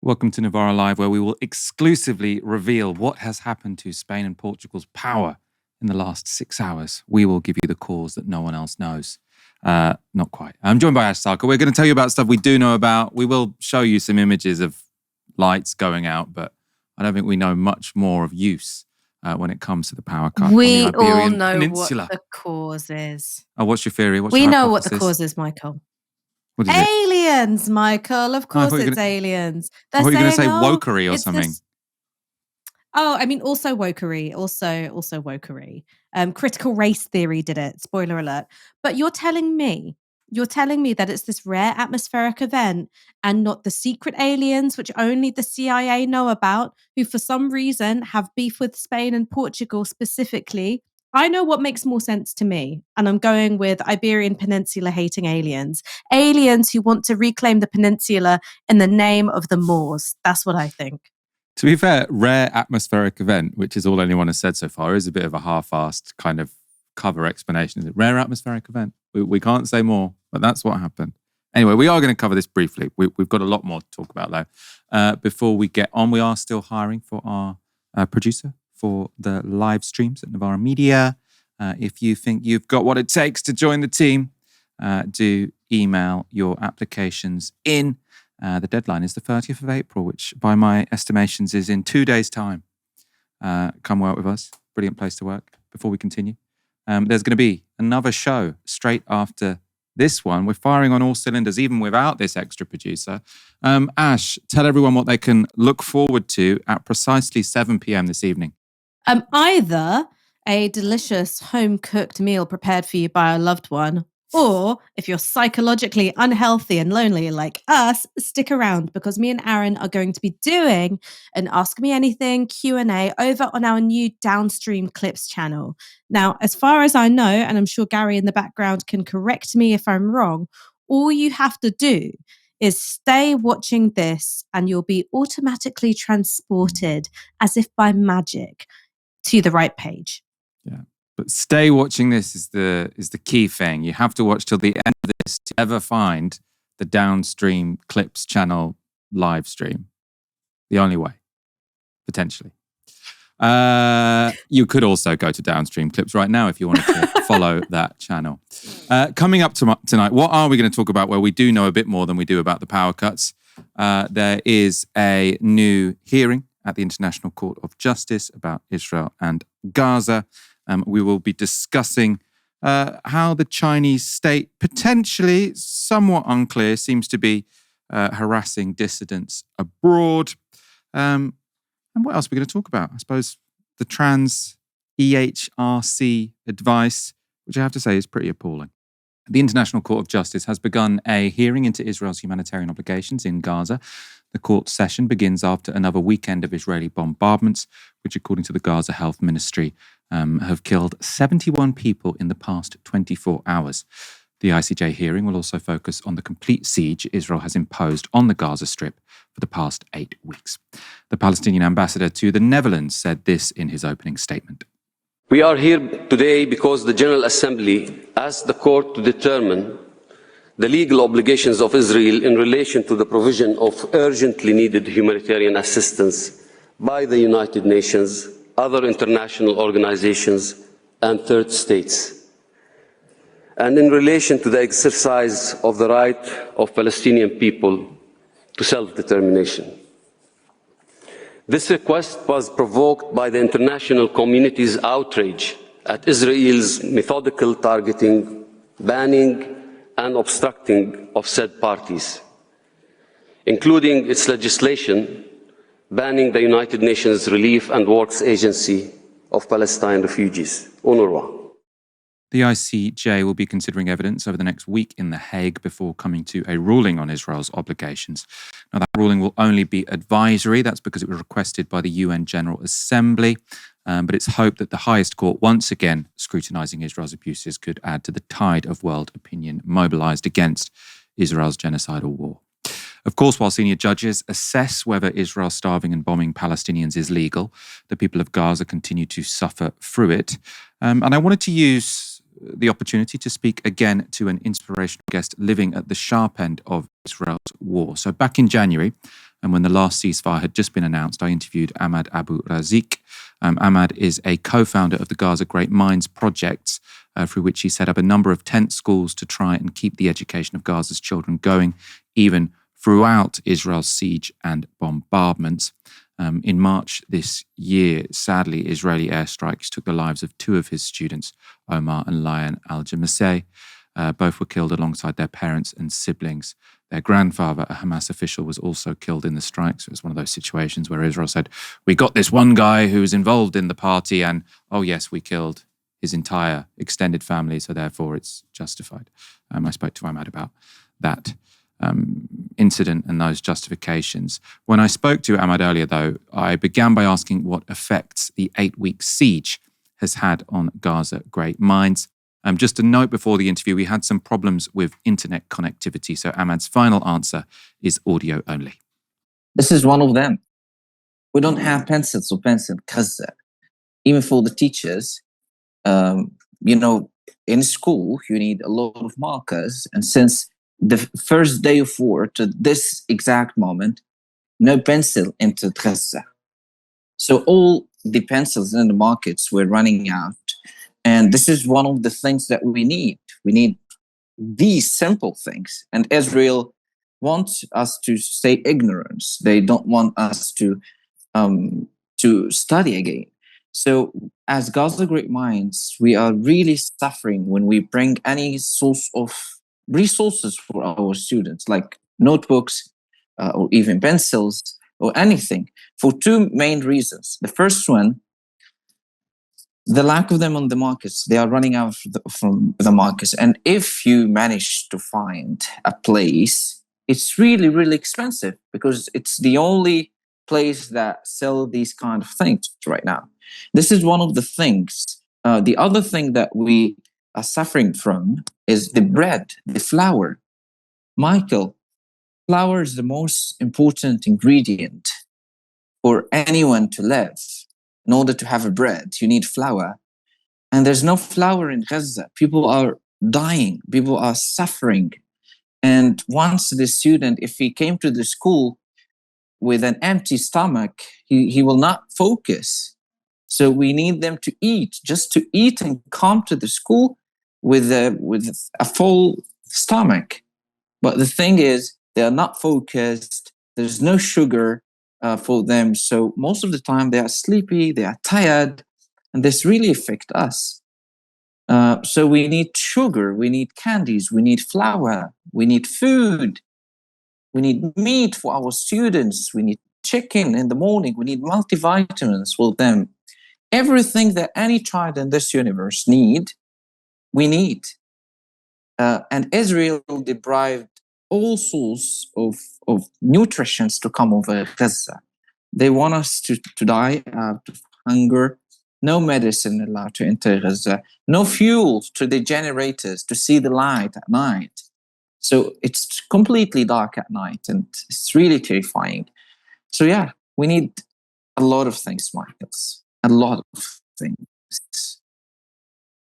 Welcome to Novara Live, where we will exclusively reveal what has happened to Spain and Portugal's power in the last 6 hours. We will give you the cause that no one else knows. Not quite. I'm joined by Sarkar. We're going to tell you about stuff we do know about. We will show you some images of lights going out, but I don't think we know much more of use when it comes to the power cut We on the Iberian all know Peninsula. what the cause is. Oh, what's your theory? We know what the cause is, Michael. What is it? Aliens, Michael. Of course it's aliens. I thought you were going to say saying, wokery or something. I mean, also wokery. Also wokery. Critical race theory did it. Spoiler alert. But you're telling me that it's this rare atmospheric event and not the secret aliens, which only the CIA know about, who for some reason have beef with Spain and Portugal specifically. I know what makes more sense to me, and I'm going with Iberian Peninsula hating aliens. Aliens who want to reclaim the peninsula in the name of the Moors. That's what I think. To be fair, rare atmospheric event, which is all anyone has said so far, is a bit of a half-assed kind of cover explanation. Is it rare atmospheric event? We can't say more, but that's what happened. Anyway, we are going to cover this briefly. We've got a lot more to talk about, though. Before we get on, we are still hiring for our producer for the live streams at Novara Media. If you think you've got what it takes to join the team, do email your applications in. The deadline is the 30th of April, which by my estimations is in 2 days' time. Come work with us. Brilliant place to work. Before we continue, there's going to be another show straight after this one. We're firing on all cylinders, even without this extra producer. Ash, tell everyone what they can look forward to at precisely 7 p.m. this evening. Either a delicious home-cooked meal prepared for you by a loved one, or if you're psychologically unhealthy and lonely like us, stick around because me and Aaron are going to be doing an Ask Me Anything Q&A over on our new Downstream Clips channel. Now, as far as I know, and I'm sure Gary in the background can correct me if I'm wrong, all you have to do is stay watching this and you'll be automatically transported as if by magic to the right page. Yeah. But stay watching this is the key thing. You have to watch till the end of this to ever find the Downstream Clips channel live stream. The only way, potentially. You could also go to Downstream Clips right now if you wanted to follow that channel. Coming up tonight, what are we going to talk about where we do know a bit more than we do about the power cuts? There is a new hearing at the International Court of Justice about Israel and Gaza. We will be discussing how the Chinese state, potentially, somewhat unclear, seems to be harassing dissidents abroad. And what else are we going to talk about? I suppose the trans EHRC advice, which I have to say is pretty appalling. The International Court of Justice has begun a hearing into Israel's humanitarian obligations in Gaza. The court session begins after another weekend of Israeli bombardments, which, according to the Gaza Health Ministry, have killed 71 people in the past 24 hours. The ICJ hearing will also focus on the complete siege Israel has imposed on the Gaza Strip for the past 8 weeks. The Palestinian ambassador to the Netherlands said this in his opening statement. We are here today because the General Assembly asked the court to determine the legal obligations of Israel in relation to the provision of urgently needed humanitarian assistance by the United Nations, other international organizations, and third states, and in relation to the exercise of the right of Palestinian people to self-determination. This request was provoked by the international community's outrage at Israel's methodical targeting, banning, and obstructing of said parties, including its legislation banning the United Nations Relief and Works Agency of Palestine Refugees, UNRWA. The ICJ will be considering evidence over the next week in The Hague before coming to a ruling on Israel's obligations. Now, that ruling will only be advisory. That's because it was requested by the UN General Assembly. But it's hoped that the highest court, once again scrutinizing Israel's abuses, could add to the tide of world opinion mobilized against Israel's genocidal war. Of course, while senior judges assess whether Israel starving and bombing Palestinians is legal, the people of Gaza continue to suffer through it. And I wanted to use the opportunity to speak again to an inspirational guest living at the sharp end of Israel's war. So back in January, And when the last ceasefire had just been announced, I interviewed Ahmed Abu Riziq. Ahmed is a co-founder of the Gaza Great Minds Project, through which he set up a number of tent schools to try and keep the education of Gaza's children going, even throughout Israel's siege and bombardments. In March this year, sadly, Israeli airstrikes took the lives of two of his students, Omar and Lion al-Jamaseh. Both were killed alongside their parents and siblings. Their grandfather, a Hamas official, was also killed in the strikes. It was one of those situations where Israel said, we got this one guy who was involved in the party and, oh yes, we killed his entire extended family, so therefore it's justified. I spoke to Ahmed about that incident and those justifications. When I spoke to Ahmed earlier, though, I began by asking what effects the 8-week siege has had on Gaza Great Minds. Just a note before the interview, we had some problems with internet connectivity, so Ahmed's final answer is audio only. This is one of them. We don't have pencils or pens in Gaza. Even for the teachers, in school, you need a lot of markers. And since the first day of war to this exact moment, no pencil into Gaza. So all the pencils in the markets were running out. And this is one of the things that we need. We need these simple things. And Israel wants us to stay ignorant. They don't want us to study again. So as Gaza Great Minds, we are really suffering when we bring any source of resources for our students, like notebooks or even pencils or anything, for two main reasons. The first one, the lack of them on the markets. They are running out from the markets. And if you manage to find a place, it's really, really expensive because it's the only place that sell these kind of things right now. This is one of the things. The other thing that we are suffering from is the bread, the flour. Michael, flour is the most important ingredient for anyone to live. In order to have a bread, you need flour. And there's no flour in Gaza. People are dying. People are suffering. And once the student, if he came to the school with an empty stomach, he will not focus. So we need them to eat, just to eat and come to the school with a full stomach. But the thing is, they are not focused. There's no sugar for them. So most of the time they are sleepy, they are tired, and this really affects us. So we need sugar, we need candies, we need flour, we need food, we need meat for our students, we need chicken in the morning, we need multivitamins for them. Everything that any child in this universe need, we need. And Israel deprived all sorts of nutrition to come over Gaza. They want us to die out of hunger. No medicine allowed to enter Gaza. No fuel to the generators to see the light at night. So it's completely dark at night and it's really terrifying. So yeah, we need a lot of things, Michaels. A lot of things.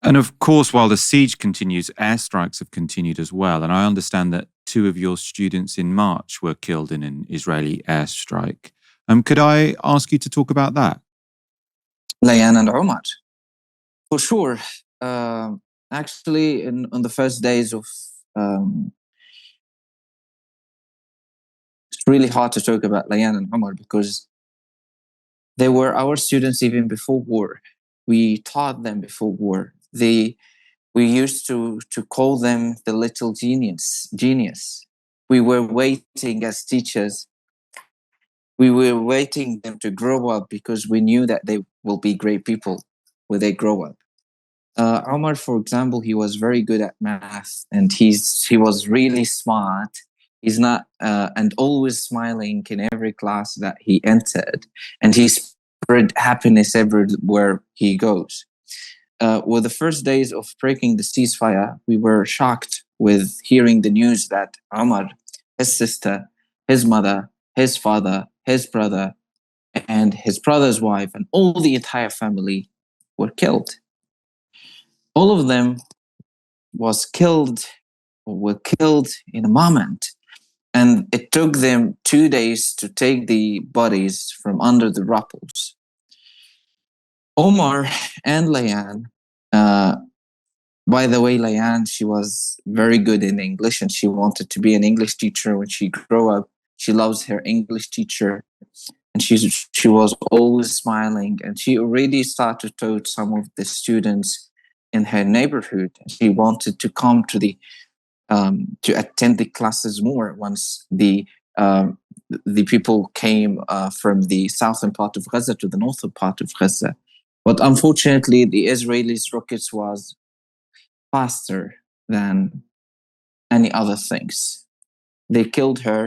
And of course, while the siege continues, airstrikes have continued as well. And I understand that 2 of your students in March were killed in an Israeli airstrike. Could I ask you to talk about that? Layan and Omar. For sure. Actually, on the first days of... it's really hard to talk about Layan and Omar because they were our students even before war. We taught them before war. We used to call them the little genius. We were waiting as teachers. We were waiting them to grow up because we knew that they will be great people when they grow up. Omar, for example, he was very good at math and he was really smart. He's not and always smiling in every class that he entered, and he spread happiness everywhere he goes. With the first days of breaking the ceasefire, we were shocked with hearing the news that Omar, his sister, his mother, his father, his brother, and his brother's wife, and all the entire family were killed. All of them were killed in a moment. And it took them 2 days to take the bodies from under the rubbles. Omar and Layan, by the way, Layan, she was very good in English and she wanted to be an English teacher when she grew up. She loves her English teacher and she was always smiling, and she already started to taught some of the students in her neighborhood. She wanted to come to attend the classes more once the people came from the southern part of Gaza to the northern part of Gaza. But unfortunately, the Israelis' rockets was faster than any other things. They killed her,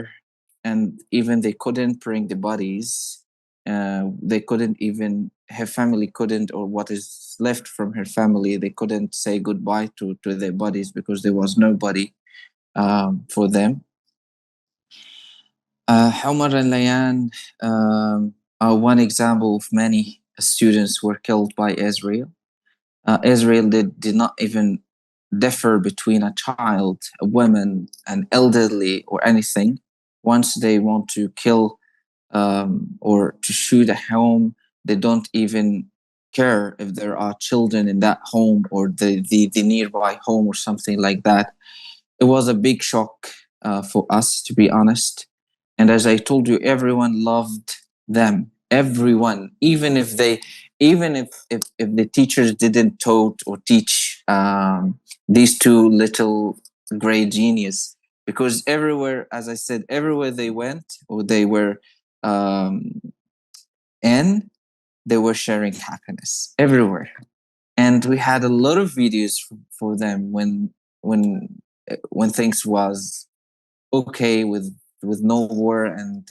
and even they couldn't bring the bodies. They couldn't even, her family couldn't, or what is left from her family, they couldn't say goodbye to their bodies because there was nobody for them. Omar and Layan are one example of many students who were killed by Israel. Israel did not even differ between a child, a woman, an elderly, or anything. Once they want to kill or to shoot a home, they don't even care if there are children in that home or the nearby home or something like that. It was a big shock for us, to be honest. And as I told you, everyone loved them. Everyone, even if the teachers didn't taught or teach these two little gray genius, because everywhere, as I said, everywhere they went or they were in, they were sharing happiness everywhere. And we had a lot of videos for them when things was okay with no war, and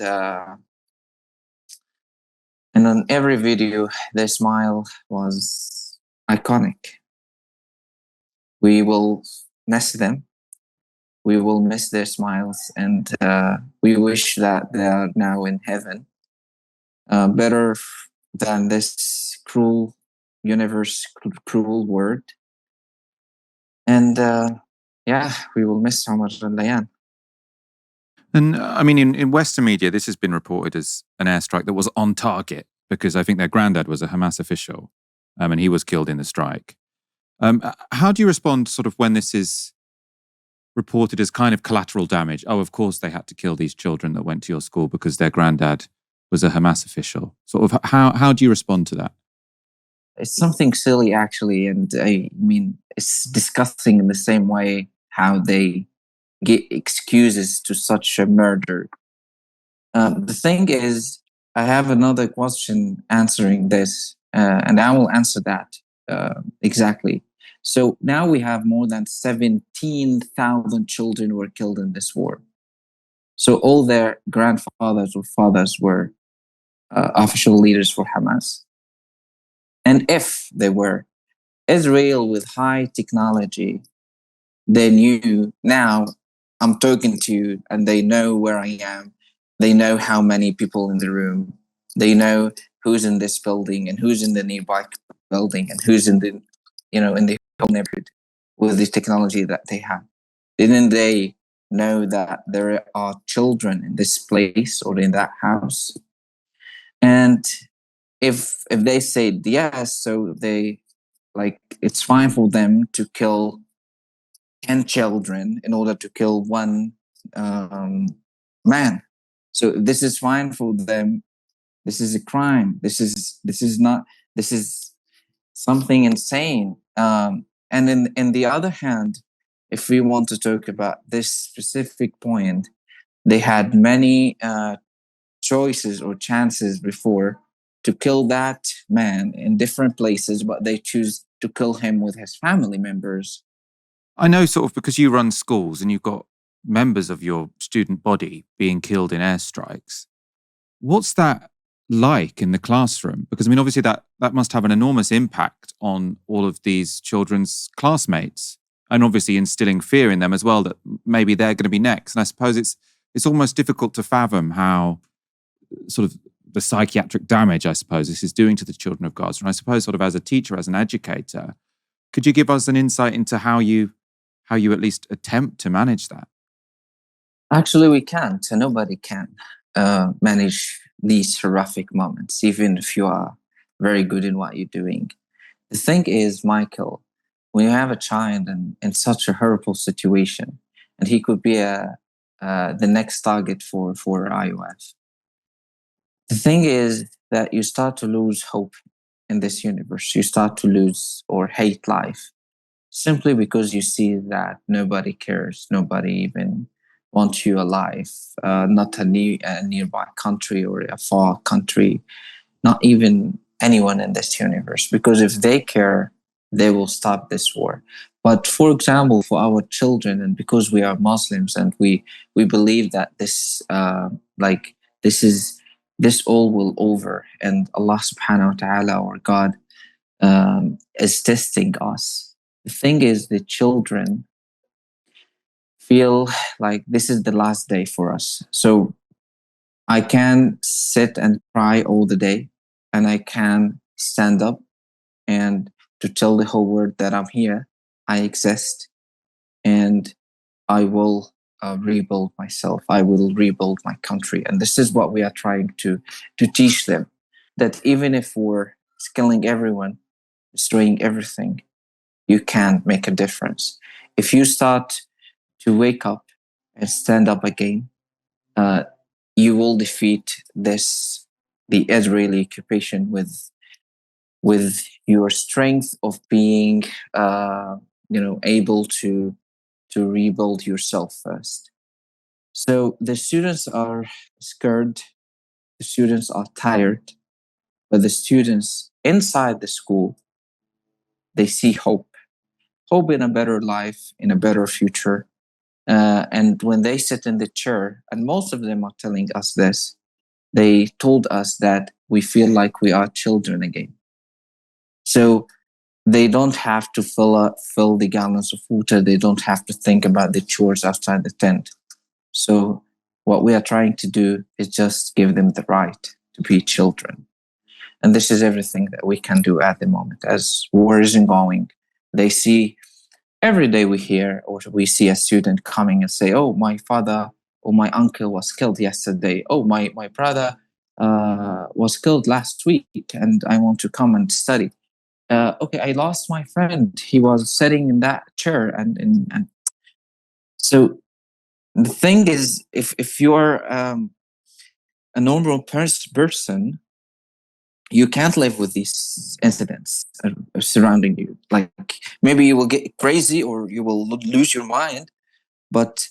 on every video their smile was iconic. We will miss them. We will miss their smiles, and we wish that they are now in heaven, better than this cruel universe, cruel world. And yeah, we will miss Omar and Layan. And I mean, in Western media, this has been reported as an airstrike that was on target because I think their granddad was a Hamas official and he was killed in the strike. How do you respond sort of when this is reported as kind of collateral damage? Oh, of course they had to kill these children that went to your school because their granddad was a Hamas official. Sort of how do you respond to that? It's something silly, actually. And I mean, it's disgusting in the same way how they get excuses to such a murder. The thing is, I have another question answering this, and I will answer that exactly. So now we have more than 17,000 children who were killed in this war. So all their grandfathers or fathers were official leaders for Hamas. And if they were Israel with high technology, they knew, now I'm talking to you and they know where I am. They know how many people in the room. They know who's in this building and who's in the nearby building and who's in the, in the whole neighborhood with this technology that they have. Didn't they know that there are children in this place or in that house? And if they said yes, so they, like, it's fine for them to kill 10 children in order to kill one man. So this is fine for them. This is a crime. This is something insane. And in the other hand, if we want to talk about this specific point, they had many choices or chances before to kill that man in different places, but they choose to kill him with his family members. I know, sort of, because you run schools and you've got members of your student body being killed in airstrikes. What's that like in the classroom? Because I mean, obviously that must have an enormous impact on all of these children's classmates, and obviously instilling fear in them as well that maybe they're going to be next. And I suppose it's almost difficult to fathom how sort of the psychiatric damage, I suppose, this is doing to the children of Gaza. And I suppose, sort of, as a teacher, as an educator, could you give us an insight into how you at least attempt to manage that? Actually, we can't. Nobody can manage these horrific moments, even if you are very good in what you're doing. The thing is, Michael, when you have a child in such a horrible situation, and he could be the next target for IOF, the thing is that you start to lose hope in this universe. You start to lose or hate life simply because you see that nobody cares, nobody even wants you alive, not a nearby country or a far country, not even anyone in this universe. Because if they care, they will stop this war. But for example, for our children, and because we are Muslims and we believe that like this all will over, and Allah subhanahu wa ta'ala, or God, is testing us. The thing is, the children feel like this is the last day for us. So I can sit and cry all the day, and I can stand up and to tell the whole world that I'm here, I exist, and I will rebuild myself. I will rebuild my country. And this is what we are trying to teach them, that even if we're killing everyone, destroying everything, you can make a difference. If you start to wake up and stand up again, you will defeat the Israeli occupation with your strength of being, able to rebuild yourself first. So the students are scared, the students are tired, but the students inside the school, they see hope in a better life, in a better future. And when they sit in the chair, and most of them are telling us this, they told us that we feel like we are children again. So they don't have to fill the gallons of water. They don't have to think about the chores outside the tent. So what we are trying to do is just give them the right to be children. And this is everything that we can do at the moment. As war isn't going, they see every day we hear or we see a student coming and say, oh, my father or my uncle was killed yesterday. Oh, my brother was killed last week and I want to come and study. Okay, I lost my friend. He was sitting in that chair. And so the thing is, if you're a normal person, you can't live with these incidents surrounding you. Like maybe you will get crazy or you will lose your mind. But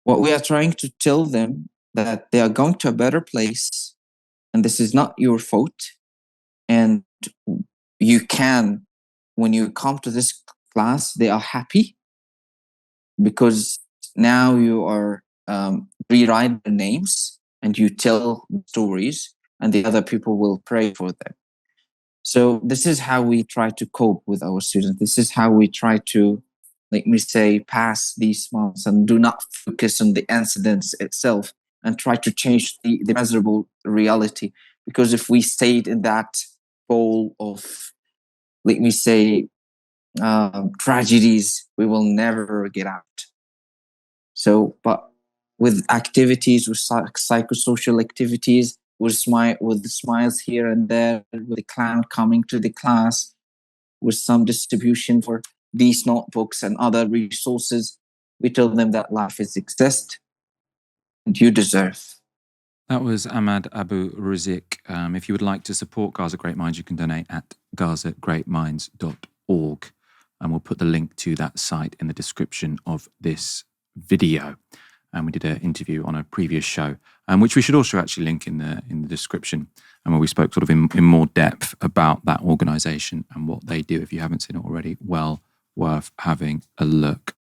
what we are trying to tell them, that they are going to a better place and this is not your fault. And you can, when you come to this class, they are happy because now you are rewrite the names and you tell stories and the other people will pray for them. So this is how we try to cope with our students. This is how we try to, let me say, pass these months and do not focus on the incidents itself and try to change the miserable reality. Because if we stayed in that bowl of, let me say, tragedies, we will never get out. So, but with activities, with psychosocial activities, with the smiles here and there, with the clown coming to the class, with some distribution for these notebooks and other resources, we tell them that life is exist and you deserve. That was Ahmed Abu Riziq. If you would like to support Gaza Great Minds, you can donate at gazagreatminds.org. And we'll put the link to that site in the description of this video. And we did an interview on a previous show, which we should also actually link in the description, and where we spoke sort of in more depth about that organisation and what they do. If you haven't seen it already, well worth having a look.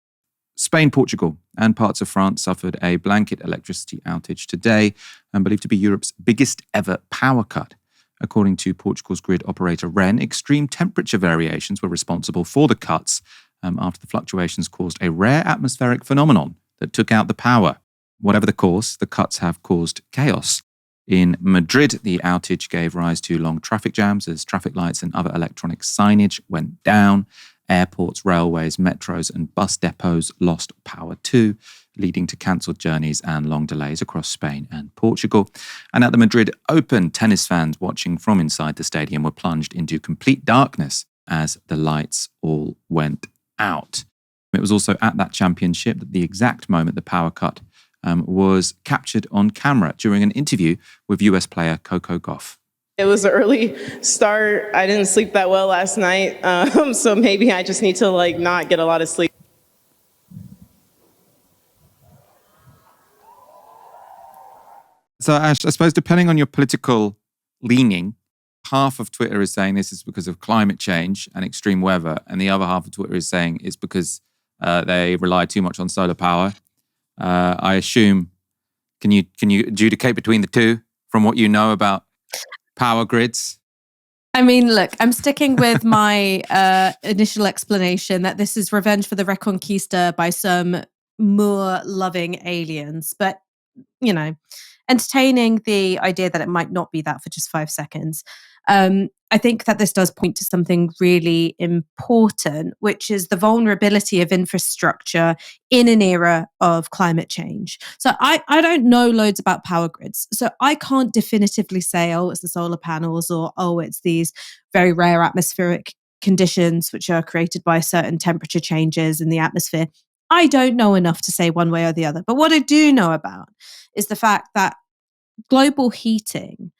Spain, Portugal and parts of France suffered a blanket electricity outage today and believed to be Europe's biggest ever power cut. According to Portugal's grid operator REN, extreme temperature variations were responsible for the cuts after the fluctuations caused a rare atmospheric phenomenon that took out the power. Whatever the cause, the cuts have caused chaos. In Madrid, the outage gave rise to long traffic jams as traffic lights and other electronic signage went down. Airports, railways, metros and bus depots lost power too. leading to cancelled journeys and long delays across Spain and Portugal. And at the Madrid Open, tennis fans watching from inside the stadium were plunged into complete darkness as the lights all went out. It was also at that championship that the exact moment the power cut was captured on camera during an interview with US player Coco Gauff. It was an early start. I didn't sleep that well last night, so maybe I just need to not get a lot of sleep. So Ash, I suppose depending on your political leaning, half of Twitter is saying this is because of climate change and extreme weather, and the other half of Twitter is saying it's because they rely too much on solar power. I assume, can you adjudicate between the two from what you know about power grids? I mean, look, I'm sticking with my initial explanation that this is revenge for the Reconquista by some Moor-loving aliens. But, entertaining the idea that it might not be that for just 5 seconds. I think that this does point to something really important, which is the vulnerability of infrastructure in an era of climate change. So I don't know loads about power grids. So I can't definitively say, oh, it's the solar panels, or, oh, it's these very rare atmospheric conditions which are created by certain temperature changes in the atmosphere. I don't know enough to say one way or the other. But what I do know about is the fact that global heating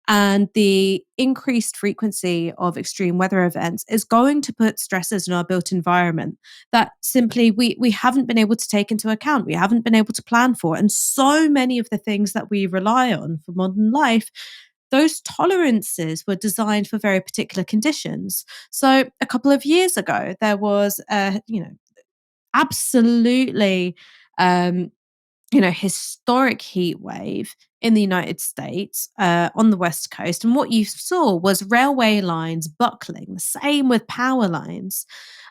and the increased frequency of extreme weather events is going to put stresses in our built environment that simply we haven't been able to take into account. We haven't been able to plan for. And so many of the things that we rely on for modern life, those tolerances were designed for very particular conditions. So a couple of years ago, there was absolutely historic heat wave in the United States on the West Coast. And what you saw was railway lines buckling, the same with power lines.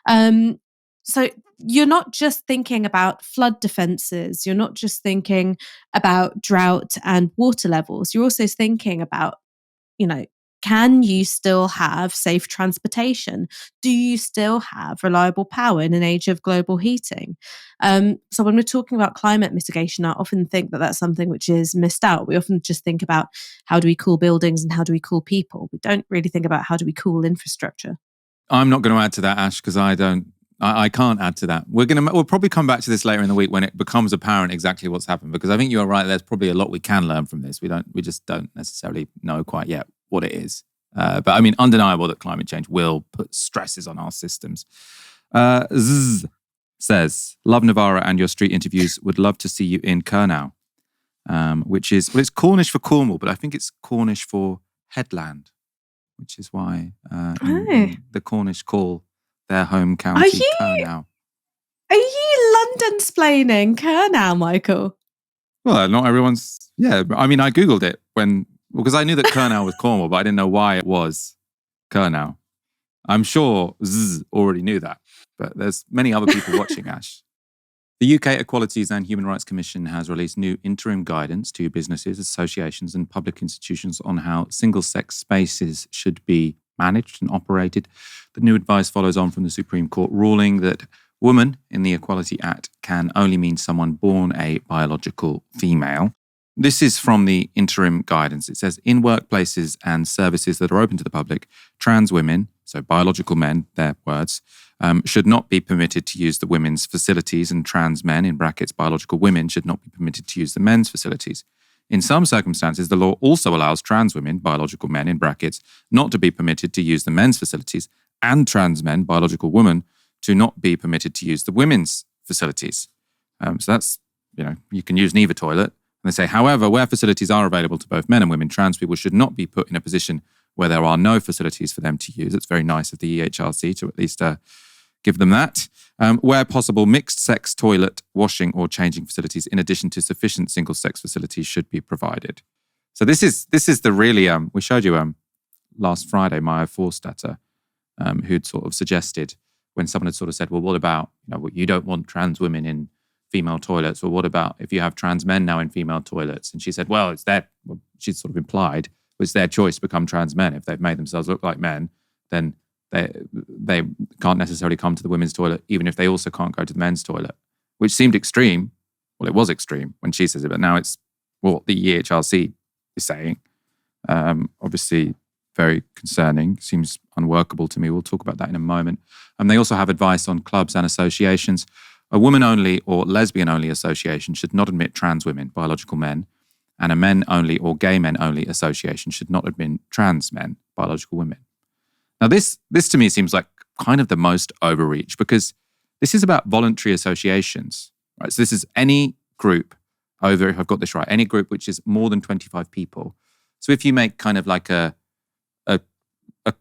So you're not just thinking about flood defenses. You're not just thinking about drought and water levels. You're also thinking about, can you still have safe transportation? Do you still have reliable power in an age of global heating? So when we're talking about climate mitigation, I often think that that's something which is missed out. We often just think about how do we cool buildings and how do we cool people. We don't really think about how do we cool infrastructure. I'm not going to add to that, Ash, because I can't add to that. We'll probably come back to this later in the week when it becomes apparent exactly what's happened, because I think you're right. There's probably a lot we can learn from this. We just don't necessarily know quite yet what it is. But I mean, undeniable that climate change will put stresses on our systems. Zzz says, love Novara and your street interviews. Would love to see you in Kurnow, which is, it's Cornish for Cornwall, but I think it's Cornish for headland, which is why the Cornish call their home county Kurnow. Are you London-splaining Kurnow, Michael? Well, not everyone's... Yeah, I mean, I Googled it because I knew that Kurnow was Cornwall, but I didn't know why it was Kurnow. I'm sure Zzz already knew that, but there's many other people watching, Ash. The UK Equalities and Human Rights Commission has released new interim guidance to businesses, associations and public institutions on how single-sex spaces should be managed and operated. The new advice follows on from the Supreme Court ruling that woman in the Equality Act can only mean someone born a biological female. This is from the interim guidance. It says, in workplaces and services that are open to the public, trans women, so biological men, their words, should not be permitted to use the women's facilities, and trans men, in brackets, biological women, should not be permitted to use the men's facilities. In some circumstances, the law also allows trans women, biological men, in brackets, not to be permitted to use the men's facilities, and trans men, biological women, to not be permitted to use the women's facilities. So that's, you can use neither toilet. And they say, however, where facilities are available to both men and women, trans people should not be put in a position where there are no facilities for them to use. It's very nice of the EHRC to at least give them that. Where possible, mixed-sex toilet, washing or changing facilities, in addition to sufficient single-sex facilities, should be provided. So this is the really, we showed you last Friday, Maya Forstatter, who'd sort of suggested, when someone had sort of said, well, what about, you don't want trans women in female toilets, or what about if you have trans men now in female toilets? And she said, well, she sort of implied, it's their choice to become trans men. If they've made themselves look like men, then they can't necessarily come to the women's toilet, even if they also can't go to the men's toilet, which seemed extreme Well, it was extreme when she says it, but now it's what the EHRC is saying. Obviously, very concerning. Seems unworkable to me. We'll talk about that in a moment. They also have advice on clubs and associations. A woman-only or lesbian-only association should not admit trans women, biological men, and a men-only or gay men-only association should not admit trans men, biological women. Now, this to me seems like kind of the most overreach, because this is about voluntary associations, right? So this is any group over, if I've got this right, any group which is more than 25 people. So if you make kind of like a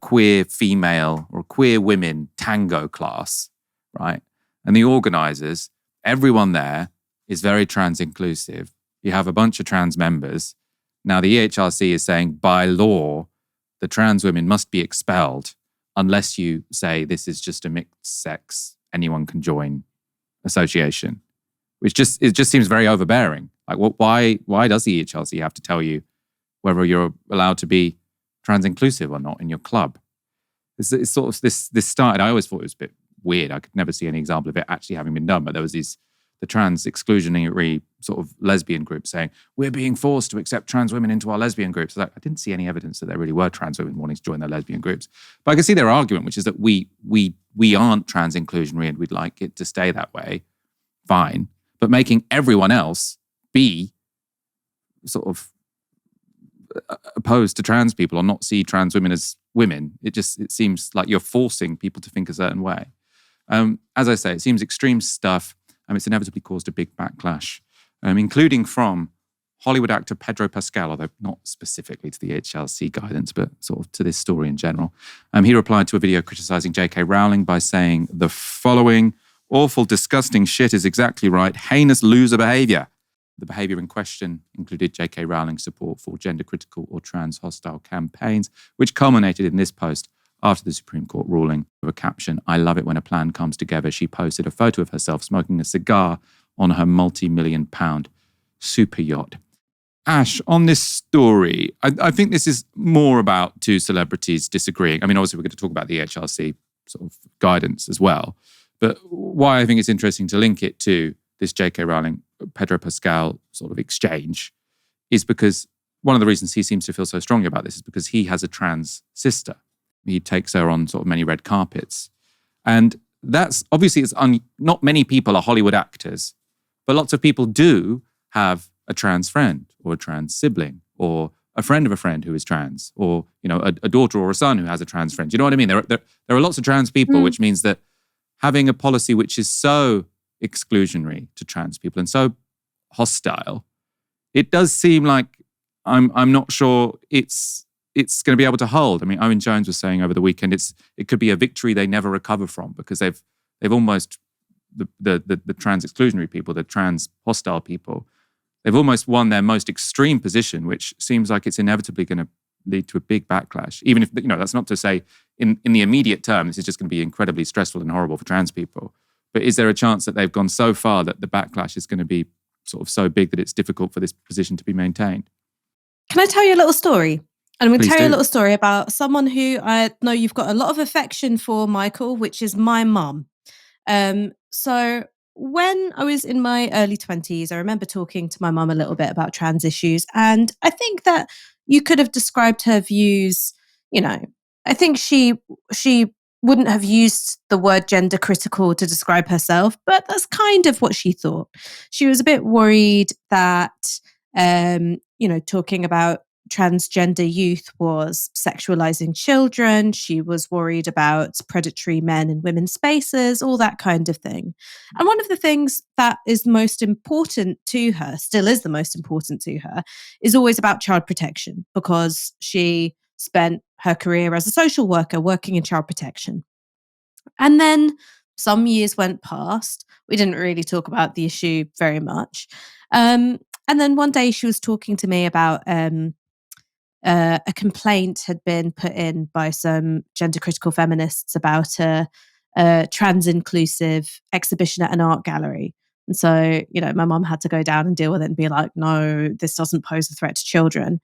queer female or queer women tango class, right? And the organizers, everyone there is very trans inclusive. You have a bunch of trans members. Now the EHRC is saying by law, the trans women must be expelled unless you say this is just a mixed sex, anyone can join association, which it just seems very overbearing. Like, why does the EHRC have to tell you whether you're allowed to be trans inclusive or not in your club? It's sort of this started. I always thought it was a bit weird. I could never see any example of it actually having been done, but there was the trans exclusionary sort of lesbian group saying, we're being forced to accept trans women into our lesbian groups. Like, I didn't see any evidence that there really were trans women wanting to join their lesbian groups. But I can see their argument, which is that we aren't trans inclusionary and we'd like it to stay that way. Fine. But making everyone else be sort of opposed to trans people or not see trans women as women, it seems like you're forcing people to think a certain way. As I say, it seems extreme stuff. It's inevitably caused a big backlash, including from Hollywood actor Pedro Pascal, although not specifically to the EHRC guidance, but sort of to this story in general. He replied to a video criticizing J.K. Rowling by saying the following: awful, disgusting shit is exactly right. Heinous loser behavior. The behavior in question included J.K. Rowling's support for gender-critical or trans-hostile campaigns, which culminated in this post after the Supreme Court ruling. With a caption, "I love it when a plan comes together." She posted a photo of herself smoking a cigar on her multi-million-pound super yacht. Ash, on this story, I think this is more about two celebrities disagreeing. Obviously, we're going to talk about the EHRC sort of guidance as well. But why I think it's interesting to link it to this J.K. Rowling, Pedro Pascal sort of exchange is because one of the reasons he seems to feel so strongly about this is because he has a trans sister. He takes her on sort of many red carpets. And that's obviously, not many people are Hollywood actors, but lots of people do have a trans friend or a trans sibling or a friend of a friend who is trans, or a daughter or a son who has a trans friend. Do you know what I mean? There are lots of trans people, which means that having a policy which is so exclusionary to trans people and so hostile, it does seem like I'm not sure it's going to be able to hold. Owen Jones was saying over the weekend it could be a victory they never recover from, because they've almost the trans exclusionary people, the trans hostile people, they've almost won their most extreme position, which seems like it's inevitably going to lead to a big backlash. Even if that's not to say in the immediate term this is just going to be incredibly stressful and horrible for trans people. But is there a chance that they've gone so far that the backlash is going to be sort of so big that it's difficult for this position to be maintained? Can I tell you a little story? And I'm going to Please tell you a do. little story about someone who I know you've got a lot of affection for, Michael, which is my mum. So when I was in my early 20s, I remember talking to my mum a little bit about trans issues. And I think that you could have described her views, I think she wouldn't have used the word gender critical to describe herself, but that's kind of what she thought. She was a bit worried that, talking about transgender youth was sexualizing children. She was worried about predatory men in women's spaces, all that kind of thing. And one of the things that is most important to her, still is the most important to her, is always about child protection, because she spent her career as a social worker working in child protection. And then some years went past. We didn't really talk about the issue very much. And then one day she was talking to me about a complaint had been put in by some gender critical feminists about a trans inclusive exhibition at an art gallery. And so, my mum had to go down and deal with it and be like, no, this doesn't pose a threat to children.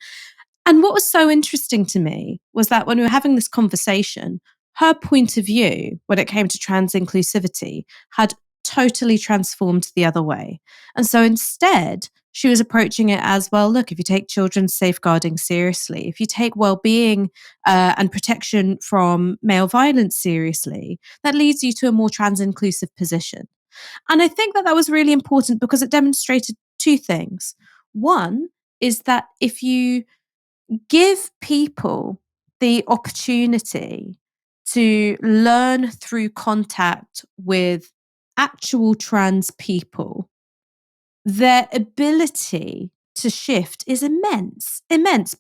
And what was so interesting to me was that when we were having this conversation, her point of view when it came to trans inclusivity had totally transformed the other way. And so instead, she was approaching it as, well, look, if you take children's safeguarding seriously, if you take well-being and protection from male violence seriously, that leads you to a more trans-inclusive position. And I think that was really important because it demonstrated two things. One is that if you give people the opportunity to learn through contact with actual trans people, their ability to shift is immense,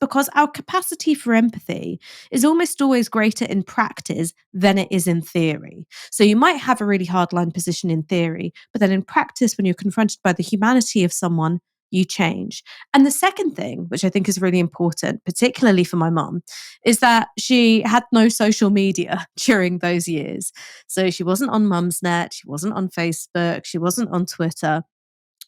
because our capacity for empathy is almost always greater in practice than it is in theory. So you might have a really hardline position in theory, but then in practice, when you're confronted by the humanity of someone, you change. And the second thing, which I think is really important, particularly for my mum, is that she had no social media during those years. So she wasn't on Mumsnet, she wasn't on Facebook, she wasn't on Twitter.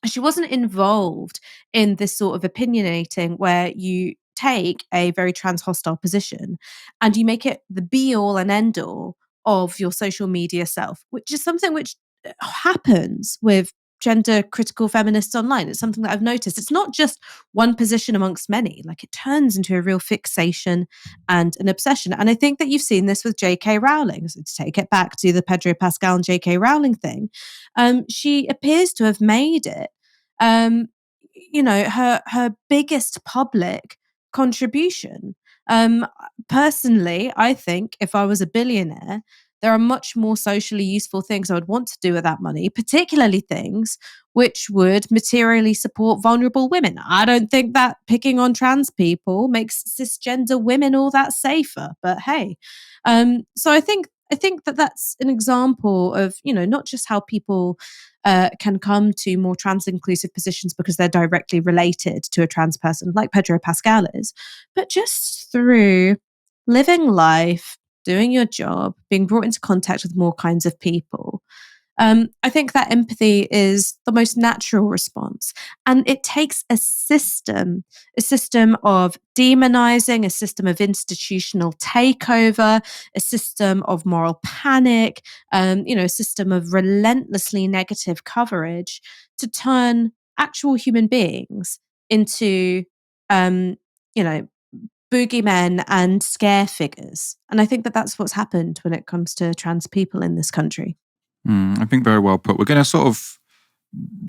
She wasn't involved in this sort of opinionating where you take a very trans hostile position and you make it the be all and end all of your social media self, which is something which happens with gender critical feminists online. It's something that I've noticed. It's not just one position amongst many, like it turns into a real fixation and an obsession. And I think that you've seen this with J.K. Rowling. So to take it back to the Pedro Pascal and J.K. Rowling thing, she appears to have made it, her biggest public contribution. Personally, I think if I was a billionaire, there are much more socially useful things I would want to do with that money, particularly things which would materially support vulnerable women. I don't think that picking on trans people makes cisgender women all that safer, but hey. So I think that that's an example of, not just how people can come to more trans-inclusive positions because they're directly related to a trans person, like Pedro Pascal is, but just through living life, doing your job, being brought into contact with more kinds of people. I think that empathy is the most natural response. And it takes a system of demonizing, a system of institutional takeover, a system of moral panic, a system of relentlessly negative coverage to turn actual human beings into, boogeymen and scare figures. And I think that that's what's happened when it comes to trans people in this country. I think very well put. We're going to sort of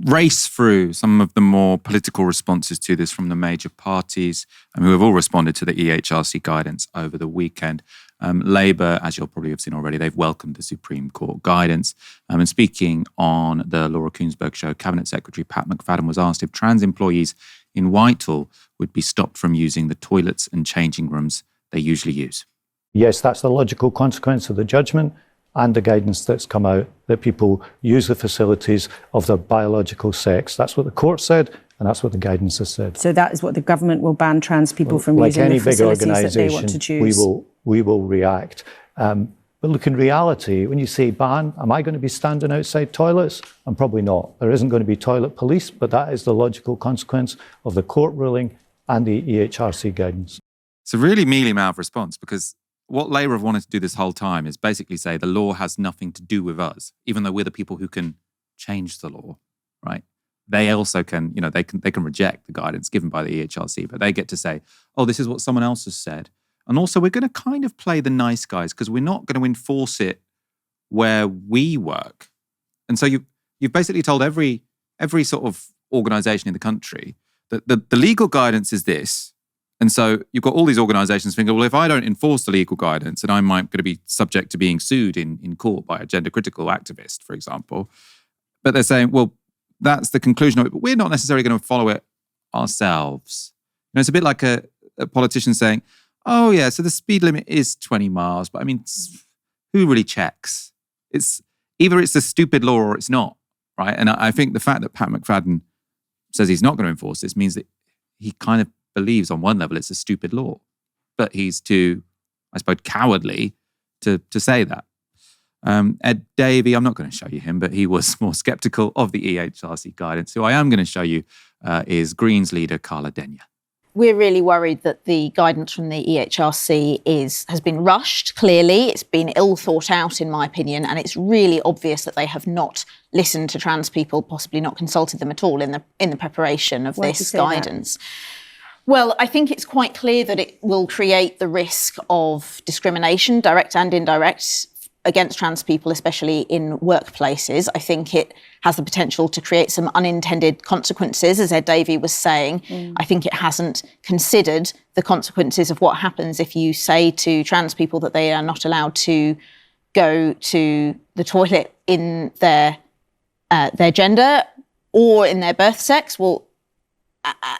race through some of the more political responses to this from the major parties who have all responded to the EHRC guidance over the weekend. Labour, as you'll probably have seen already, they've welcomed the Supreme Court guidance. And speaking on the Laura Kuenssberg show, Cabinet Secretary Pat McFadden was asked if trans employees in Whitehall would be stopped from using the toilets and changing rooms they usually use. Yes, that's the logical consequence of the judgment and the guidance that's come out, that people use the facilities of their biological sex. That's what the court said, and that's what the guidance has said. So that is what the government will ban trans people from using the facilities that they want to choose. We will react. But look, in reality, when you say ban, am I going to be standing outside toilets? I'm probably not. There isn't going to be toilet police, but that is the logical consequence of the court ruling and the EHRC guidance. It's a really mealy-mouthed response, because what Labour have wanted to do this whole time is basically say the law has nothing to do with us, even though we're the people who can change the law, right? They also can, they can reject the guidance given by the EHRC, but they get to say, oh, this is what someone else has said. And also we're going to kind of play the nice guys because we're not going to enforce it where we work. And so you've basically told every sort of organisation in the country that the legal guidance is this. And so you've got all these organisations thinking, well, if I don't enforce the legal guidance, then I'm going to be subject to being sued in court by a gender critical activist, for example. But they're saying, well, that's the conclusion of it, but we're not necessarily going to follow it ourselves. It's a bit like a politician saying, oh yeah, so the speed limit is 20 miles, but I mean, who really checks? It's either it's a stupid law or it's not, right? And I think the fact that Pat McFadden says he's not going to enforce this means that he kind of believes on one level it's a stupid law, but he's too, I suppose, cowardly to say that. Ed Davey, I'm not going to show you him, but he was more sceptical of the EHRC guidance. Who I am going to show you is Greens leader Carla Denyer. We're really worried that the guidance from the EHRC has been rushed, clearly. It's been ill thought out, in my opinion, and it's really obvious that they have not listened to trans people, possibly not consulted them at all in the preparation of this guidance. Well, I think it's quite clear that it will create the risk of discrimination, direct and indirect, against trans people, especially in workplaces. I think it has the potential to create some unintended consequences, as Ed Davey was saying. I think it hasn't considered the consequences of what happens if you say to trans people that they are not allowed to go to the toilet in their gender or in their birth sex. Well,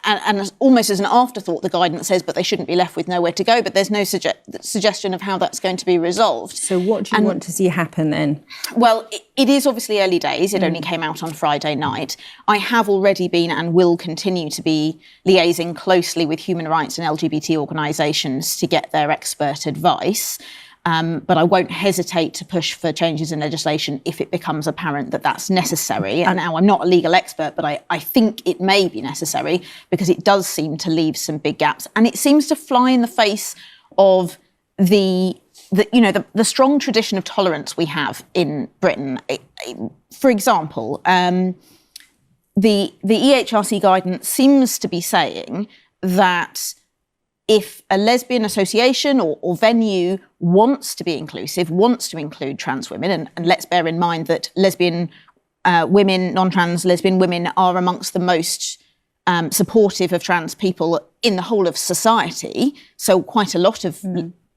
and almost as an afterthought, the guidance says, but they shouldn't be left with nowhere to go. But there's no suggestion of how that's going to be resolved. So what do you want to see happen then? Well, it is obviously early days. It only came out on Friday night. I have already been and will continue to be liaising closely with human rights and LGBT organisations to get their expert advice. But I won't hesitate to push for changes in legislation if it becomes apparent that that's necessary. And now I'm not a legal expert, but I think it may be necessary because it does seem to leave some big gaps. And it seems to fly in the face of the strong tradition of tolerance we have in Britain. For example, the EHRC guidance seems to be saying that if a lesbian association or venue wants to be inclusive, wants to include trans women, and let's bear in mind that lesbian women, non-trans lesbian women are amongst the most supportive of trans people in the whole of society. So quite a lot of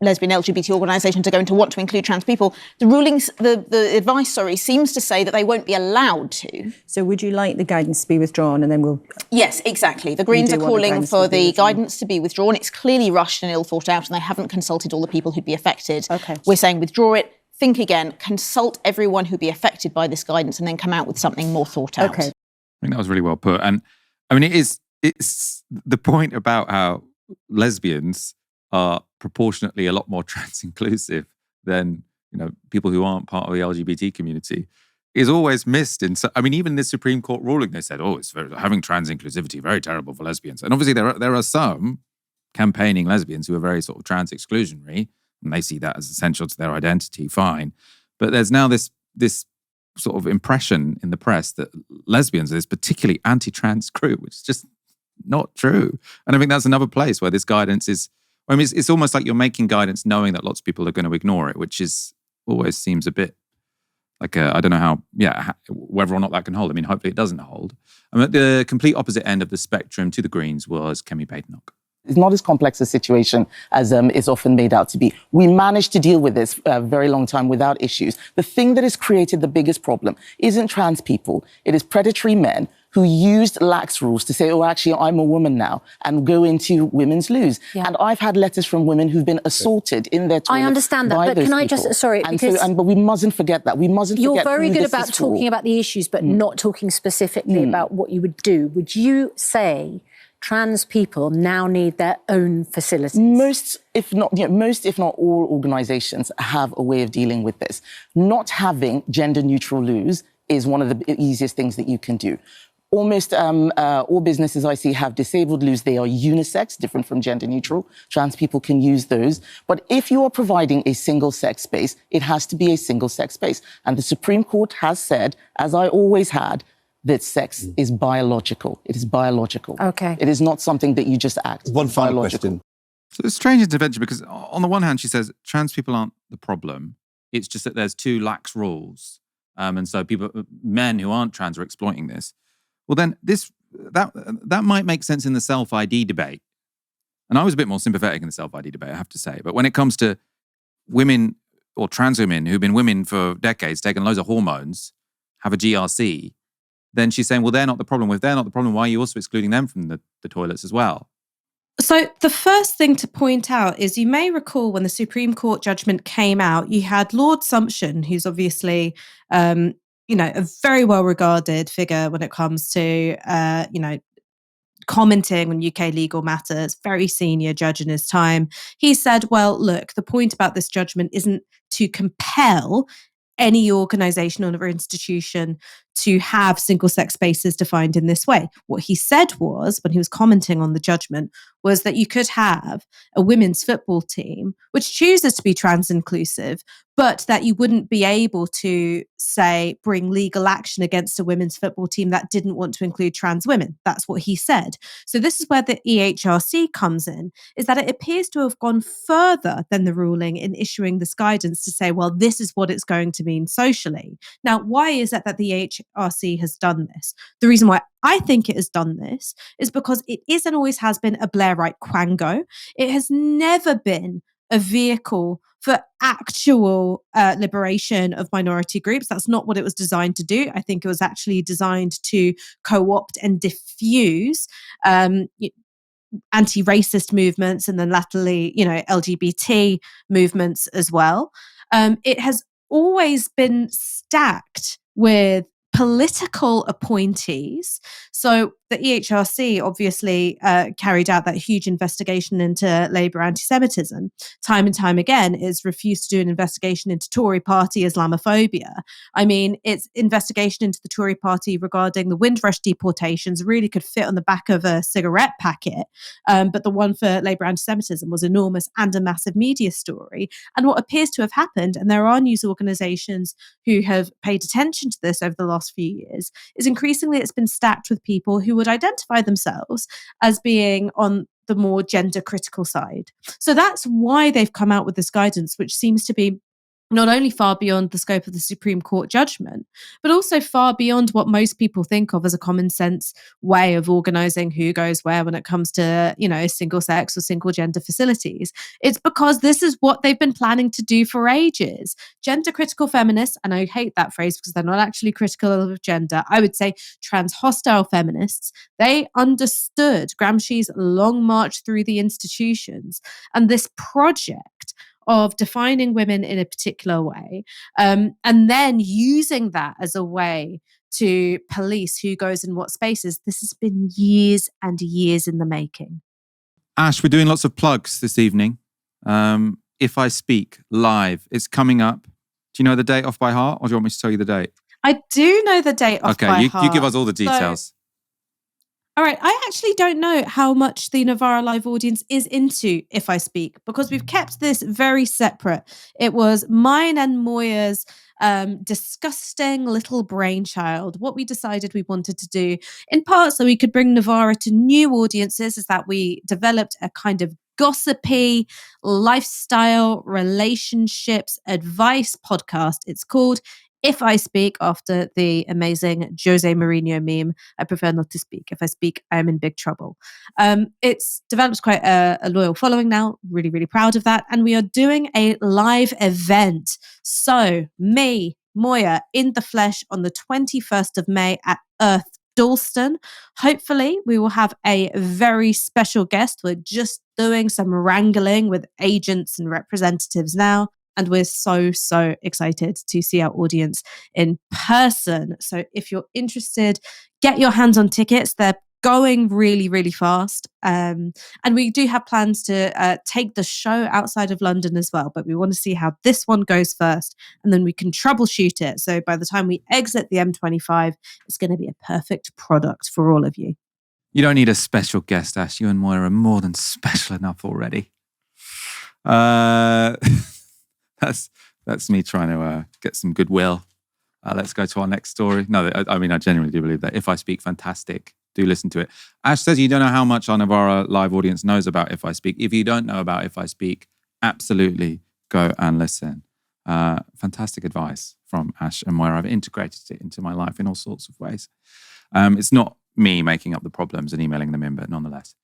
lesbian LGBT organisations are going to want to include trans people. The advice, seems to say that they won't be allowed to. So would you like the guidance to be withdrawn and then we'll... Yes, exactly. The Greens are calling for the guidance to be withdrawn. It's clearly rushed and ill thought out and they haven't consulted all the people who'd be affected. Okay. We're saying withdraw it, think again, consult everyone who'd be affected by this guidance and then come out with something more thought out. Okay. I think that was really well put. And I mean, it's the point about how lesbians are proportionately a lot more trans inclusive than, people who aren't part of the LGBT community is always missed. I mean, even the Supreme Court ruling, they said, having trans inclusivity, very terrible for lesbians. And obviously there are some campaigning lesbians who are very sort of trans exclusionary and they see that as essential to their identity, fine. But there's now this sort of impression in the press that lesbians are this particularly anti-trans group, which is just not true. And I think that's another place where this guidance is, it's almost like you're making guidance knowing that lots of people are going to ignore it, which always seems a bit like I don't know whether or not that can hold. I mean, hopefully it doesn't hold. At the complete opposite end of the spectrum to the Greens was Kemi Badenoch. It's not as complex a situation as is often made out to be. We managed to deal with this a very long time without issues. The thing that has created the biggest problem isn't trans people. It is predatory men who used lax rules to say, actually, I'm a woman now, and go into women's loos. Yeah. And I've had letters from women who've been assaulted in their toilets. I understand that, but can I just, but we mustn't forget that. We mustn't forget you're very good about talking about the issues, but not talking specifically about what you would do. Would you say trans people now need their own facilities? Most, if not all organisations have a way of dealing with this. Not having gender-neutral loos is one of the easiest things that you can do. Almost all businesses I see have disabled loos. They are unisex, different from gender neutral. Trans people can use those. But if you are providing a single sex space, it has to be a single sex space. And the Supreme Court has said, as I always had, that sex is biological. It is biological. Okay. It is not something that you just act. One final question. So it's a strange intervention because on the one hand, she says trans people aren't the problem. It's just that there's too lax rules. And so men who aren't trans are exploiting this. Well, then that might make sense in the self-ID debate. And I was a bit more sympathetic in the self-ID debate, I have to say. But when it comes to women or trans women who've been women for decades, taken loads of hormones, have a GRC, then she's saying, well, they're not the problem. Well, if they're not the problem, why are you also excluding them from the toilets as well? So the first thing to point out is you may recall when the Supreme Court judgment came out, you had Lord Sumption, who's obviously a very well-regarded figure when it comes to, commenting on UK legal matters, very senior judge in his time. He said, well, look, the point about this judgment isn't to compel any organisation or institution to have single-sex spaces defined in this way. What he said was, when he was commenting on the judgment, was that you could have a women's football team which chooses to be trans inclusive, but that you wouldn't be able to, say, bring legal action against a women's football team that didn't want to include trans women. That's what he said. So this is where the EHRC comes in, is that it appears to have gone further than the ruling in issuing this guidance to say, well, this is what it's going to mean socially. Now, why is it that the EHRC has done this? The reason why I think it has done this is because it is and always has been a Blairite quango. It has never been a vehicle for actual liberation of minority groups. That's not what it was designed to do. I think it was actually designed to co-opt and diffuse anti-racist movements, and then latterly, LGBT movements as well. It has always been stacked with political appointees. So the EHRC obviously carried out that huge investigation into Labour anti-Semitism. Time and time again, it's refused to do an investigation into Tory party Islamophobia. I mean, its investigation into the Tory party regarding the Windrush deportations really could fit on the back of a cigarette packet. But the one for Labour anti-Semitism was enormous and a massive media story. And what appears to have happened, and there are news organisations who have paid attention to this over the last few years, is increasingly it's been stacked with people who would identify themselves as being on the more gender critical side. So that's why they've come out with this guidance, which seems to be not only far beyond the scope of the Supreme Court judgment, but also far beyond what most people think of as a common sense way of organising who goes where when it comes to, single sex or single gender facilities. It's because this is what they've been planning to do for ages. Gender critical feminists, and I hate that phrase because they're not actually critical of gender, I would say trans hostile feminists, they understood Gramsci's long march through the institutions and this project of defining women in a particular way, and then using that as a way to police who goes in what spaces. This has been years and years in the making. Ash, we're doing lots of plugs this evening. If I Speak live, it's coming up. Do you know the date off by heart, or do you want me to tell you the date? I do know the date off by heart. Okay, you give us all the details. All right, I actually don't know how much the Novara live audience is into If I Speak, because we've kept this very separate. It was mine and Moya's disgusting little brainchild. What we decided we wanted to do, in part so we could bring Novara to new audiences, is that we developed a kind of gossipy lifestyle relationships advice podcast. It's called If I Speak, after the amazing Jose Mourinho meme. I prefer not to speak. If I speak, I am in big trouble. It's developed quite a loyal following now. Really, really proud of that. And we are doing a live event. So me, Moya, in the flesh on the 21st of May at Earth Dalston. Hopefully we will have a very special guest. We're just doing some wrangling with agents and representatives now. And we're so, so excited to see our audience in person. So if you're interested, get your hands on tickets. They're going really, really fast. And we do have plans to take the show outside of London as well. But we want to see how this one goes first. And then we can troubleshoot it. So by the time we exit the M25, it's going to be a perfect product for all of you. You don't need a special guest, Ash. You and Moira are more than special enough already. That's me trying to get some goodwill. Let's go to our next story. No, I mean, I genuinely do believe that If I Speak, fantastic. Do listen to it. Ash says you don't know how much our Novara live audience knows about If I Speak. If you don't know about If I Speak, absolutely go and listen. Fantastic advice from Ash and Moira. I've integrated it into my life in all sorts of ways. It's not me making up the problems and emailing them in, but nonetheless.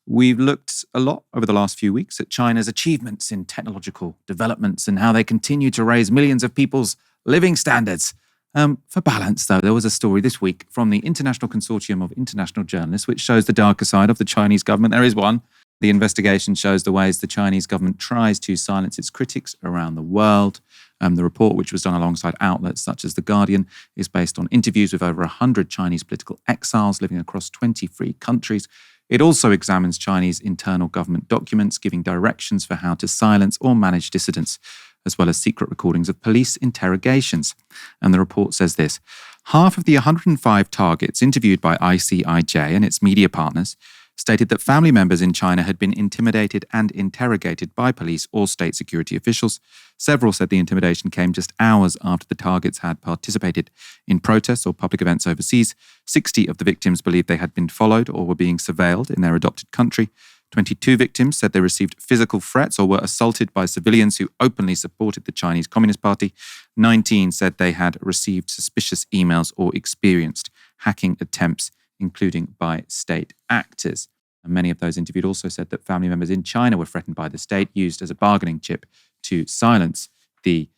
We've looked a lot over the last few weeks at China's achievements in technological developments and how they continue to raise millions of people's living standards. For balance, though, there was a story this week from the International Consortium of International Journalists, which shows the darker side of the Chinese government. There is one. The investigation shows the ways the Chinese government tries to silence its critics around the world. The report, which was done alongside outlets such as The Guardian, is based on interviews with over 100 Chinese political exiles living across 23 countries. It also examines Chinese internal government documents, giving directions for how to silence or manage dissidents, as well as secret recordings of police interrogations. And the report says this: half of the 105 targets interviewed by ICIJ and its media partners stated that family members in China had been intimidated and interrogated by police or state security officials. Several said the intimidation came just hours after the targets had participated in protests or public events overseas. 60 of the victims believed they had been followed or were being surveilled in their adopted country. 22 victims said they received physical threats or were assaulted by civilians who openly supported the Chinese Communist Party. 19 said they had received suspicious emails or experienced hacking attempts, including by state actors. And many of those interviewed also said that family members in China were threatened by the state, used as a bargaining chip to silence the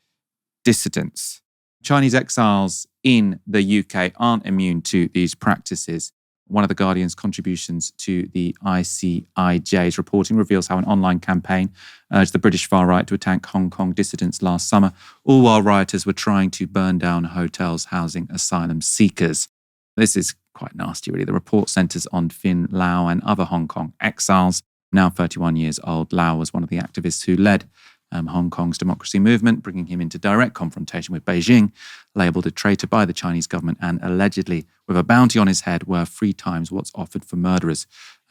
dissidents. Chinese exiles in the UK aren't immune to these practices. One of The Guardian's contributions to the ICIJ's reporting reveals how an online campaign urged the British far right to attack Hong Kong dissidents last summer, all while rioters were trying to burn down hotels housing asylum seekers. This is quite nasty, really. The report centres on Fin Lau and other Hong Kong exiles. Now 31 years old, Lau was one of the activists who led Hong Kong's democracy movement, bringing him into direct confrontation with Beijing, labelled a traitor by the Chinese government and allegedly with a bounty on his head worth 3 times what's offered for murderers.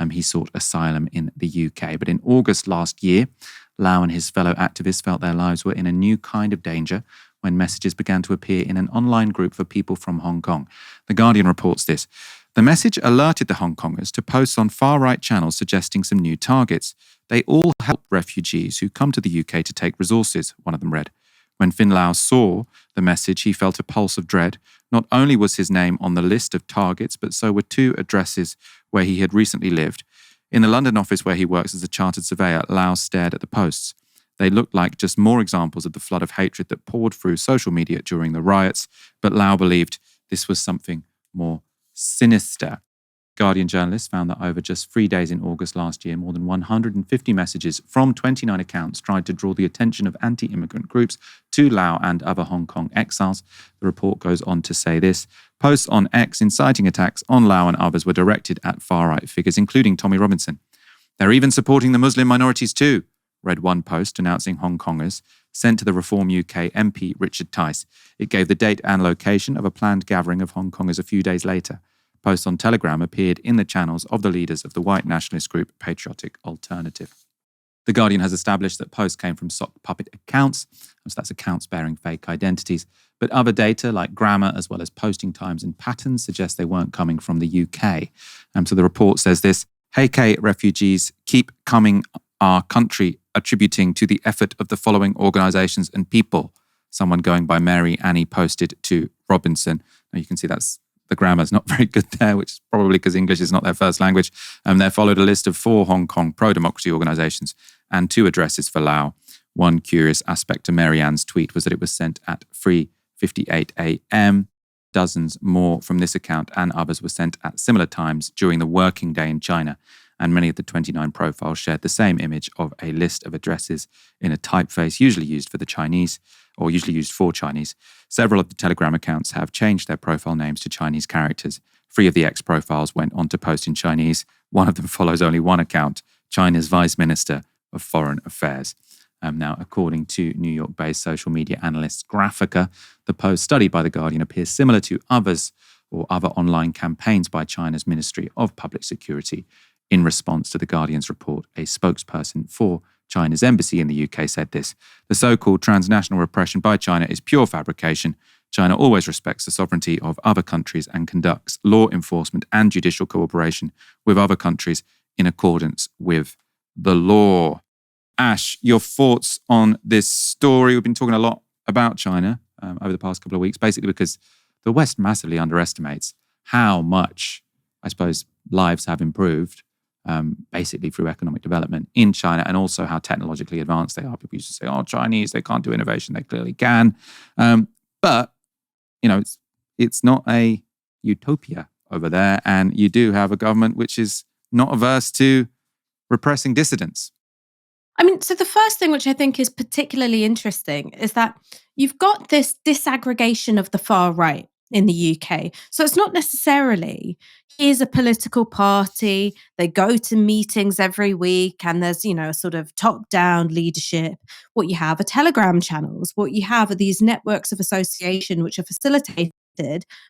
He sought asylum in the UK. But in August last year, Lau and his fellow activists felt their lives were in a new kind of danger when messages began to appear in an online group for people from Hong Kong. The Guardian reports this. The message alerted the Hong Kongers to posts on far-right channels suggesting some new targets. They all help refugees who come to the UK to take resources, one of them read. When Fin Lau saw the message, he felt a pulse of dread. Not only was his name on the list of targets, but so were 2 addresses where he had recently lived. In the London office where he works as a chartered surveyor, Lau stared at the posts. They looked like just more examples of the flood of hatred that poured through social media during the riots, but Lau believed this was something more sinister. Guardian journalists found that over just 3 days in August last year, more than 150 messages from 29 accounts tried to draw the attention of anti-immigrant groups to Lau and other Hong Kong exiles. The report goes on to say this. Posts on X inciting attacks on Lau and others were directed at far-right figures, including Tommy Robinson. They're even supporting the Muslim minorities too, read one post announcing Hong Kongers sent to the Reform UK MP Richard Tice. It gave the date and location of a planned gathering of Hong Kongers a few days later. Posts on Telegram appeared in the channels of the leaders of the white nationalist group Patriotic Alternative. The Guardian has established that posts came from sock puppet accounts, so that's accounts bearing fake identities, but other data like grammar as well as posting times and patterns suggest they weren't coming from the UK. So the report says this, Hey refugees keep coming our country, attributing to the effort of the following organisations and people. Someone going by Mary Annie posted to Robinson. Now you can see that's the grammar's not very good there, which is probably because English is not their first language. There followed a list of 4 Hong Kong pro-democracy organisations and 2 addresses for Lau. One curious aspect to Mary Ann's tweet was that it was sent at 3:58 a.m. Dozens more from this account and others were sent at similar times during the working day in China. And many of the 29 profiles shared the same image of a list of addresses in a typeface usually used for the Chinese, or usually used for Chinese. Several of the Telegram accounts have changed their profile names to Chinese characters. 3 of the X profiles went on to post in Chinese. One of them follows only one account, China's Vice Minister of Foreign Affairs. Now, according to New York-based social media analyst Graphica, the post studied by The Guardian appears similar to others or other online campaigns by China's Ministry of Public Security. In response to The Guardian's report, a spokesperson for China's embassy in the UK said this, the so-called transnational repression by China is pure fabrication. China always respects the sovereignty of other countries and conducts law enforcement and judicial cooperation with other countries in accordance with the law. Ash, your thoughts on this story? We've been talking a lot about China over the past couple of weeks, basically because the West massively underestimates how much, I suppose, lives have improved basically through economic development in China, and also how technologically advanced they are. People used to say, oh, Chinese, they can't do innovation. They clearly can. But, you know, it's not a utopia over there. And you do have a government which is not averse to repressing dissidents. I mean, so the first thing which I think is particularly interesting is that you've got this disaggregation of the far right in the UK. So it's not necessarily, here's a political party, they go to meetings every week and there's, you know, sort of top-down leadership. What you have are Telegram channels. What you have are these networks of association which are facilitated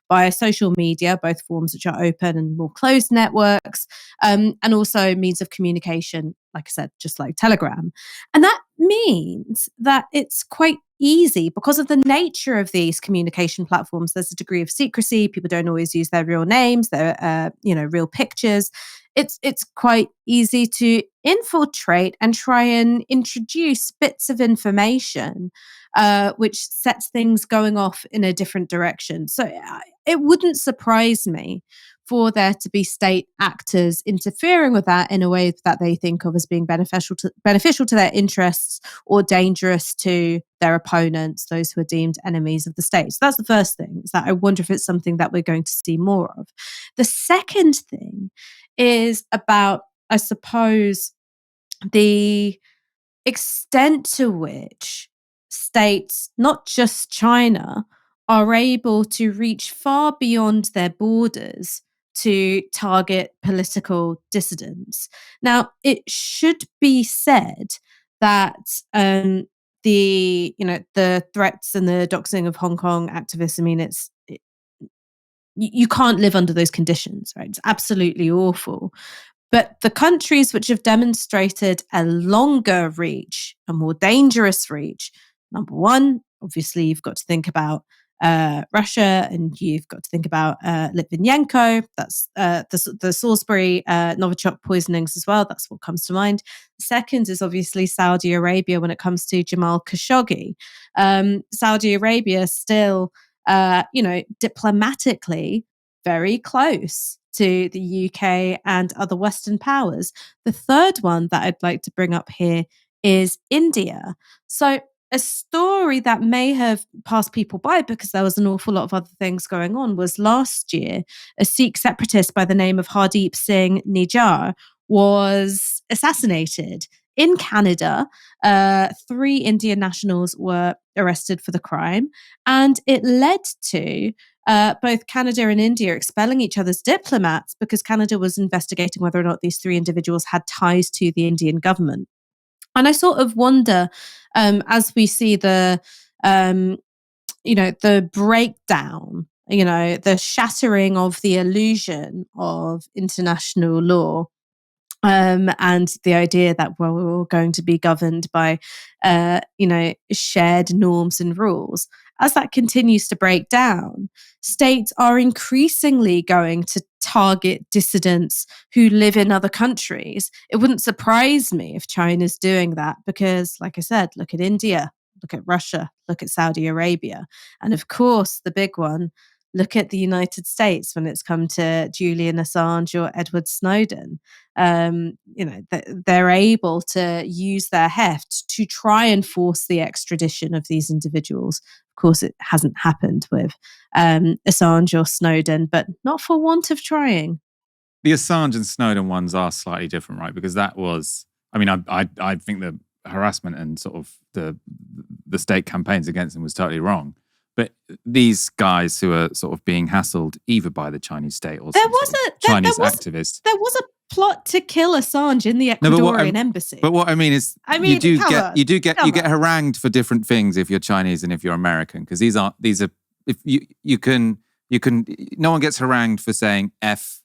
by social media, both forms which are open and more closed networks, and also means of communication, like I said, just like Telegram. And that means that it's quite easy because of the nature of these communication platforms. There's a degree of secrecy. People don't always use their real names, their real pictures. It's quite easy to infiltrate and try and introduce bits of information which sets things going off in a different direction. So it wouldn't surprise me for there to be state actors interfering with that in a way that they think of as being beneficial to their interests or dangerous to their opponents, those who are deemed enemies of the state. So that's the first thing, is that I wonder if it's something that we're going to see more of. The second thing is about, I suppose, the extent to which states, not just China, are able to reach far beyond their borders to target political dissidents. Now, it should be said that the threats and the doxing of Hong Kong activists, I mean, you can't live under those conditions, right? It's absolutely awful. But the countries which have demonstrated a longer reach, a more dangerous reach, number one, obviously you've got to think about Russia, and you've got to think about Litvinenko. That's the Salisbury Novichok poisonings as well. That's what comes to mind. The second is obviously Saudi Arabia when it comes to Jamal Khashoggi. Saudi Arabia still, diplomatically very close to the UK and other Western powers. The third one that I'd like to bring up here is India. So a story that may have passed people by because there was an awful lot of other things going on was last year, a Sikh separatist by the name of Hardeep Singh Nijjar was assassinated in Canada. 3 Indian nationals were arrested for the crime, and it led to both Canada and India expelling each other's diplomats because Canada was investigating whether or not these 3 individuals had ties to the Indian government. And I sort of wonder, as we see the breakdown, the shattering of the illusion of international law, and the idea that, well, we're all going to be governed by, shared norms and rules. As that continues to break down, states are increasingly going to target dissidents who live in other countries. It wouldn't surprise me if China's doing that because, like I said, look at India, look at Russia, look at Saudi Arabia. And of course, the big one, look at the United States when it's come to Julian Assange or Edward Snowden. They're able to use their heft to try and force the extradition of these individuals. Of course, it hasn't happened with Assange or Snowden, but not for want of trying. The Assange and Snowden ones are slightly different, right? Because that was, I think the harassment and sort of the state campaigns against them was totally wrong. But these guys who are sort of being hassled either by the Chinese state or Chinese activists. There was a plot to kill Assange in the Ecuadorian embassy. But what I mean is, you get harangued for different things if you're Chinese and if you're American, because these are if you can no one gets harangued for saying F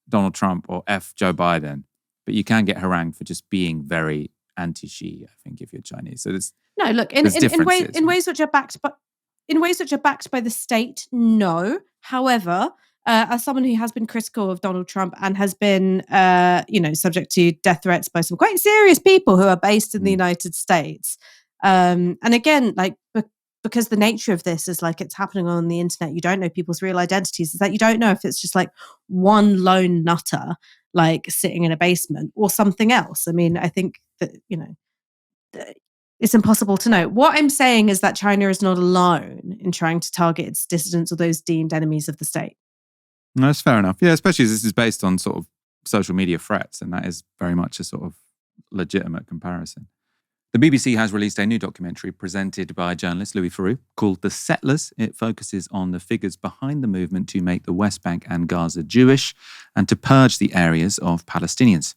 Donald Trump or F Joe Biden, but you can get harangued for just being very anti-Xi, I think, if you're Chinese. So there's in ways which are backed by. In ways which are backed by the state, no. However, as someone who has been critical of Donald Trump and has been, subject to death threats by some quite serious people who are based in the United States, and again, because the nature of this is it's happening on the internet, you don't know people's real identities. Is that you don't know if it's just one lone nutter sitting in a basement or something else. I mean, I think that it's impossible to know. What I'm saying is that China is not alone in trying to target its dissidents or those deemed enemies of the state. No, that's fair enough. Yeah, especially as this is based on sort of social media threats, and that is very much a sort of legitimate comparison. The BBC has released a new documentary presented by journalist Louis Theroux called The Settlers. It focuses on the figures behind the movement to make the West Bank and Gaza Jewish and to purge the areas of Palestinians.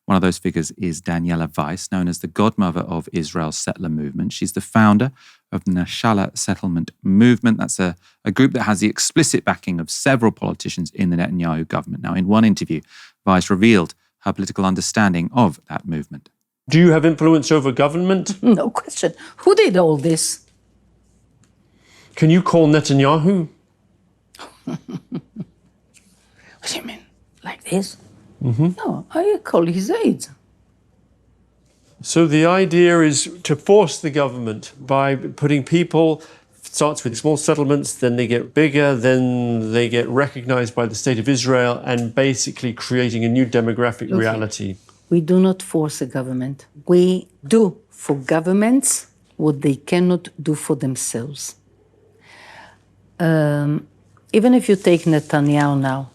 One of those figures is Daniela Weiss, known as the godmother of Israel's settler movement. She's the founder of the Nashala Settlement Movement. That's a group that has the explicit backing of several politicians in the Netanyahu government. Now, in one interview, Weiss revealed her political understanding of that movement. Do you have influence over government? No question. Who did all this? Can you call Netanyahu? What do you mean? Like this? Mm-hmm. No, I call his aides. So the idea is to force the government by putting people, starts with small settlements, then they get bigger, then they get recognized by the State of Israel, and basically creating a new demographic reality. We do not force a government. We do for governments what they cannot do for themselves. Even if you take Netanyahu now,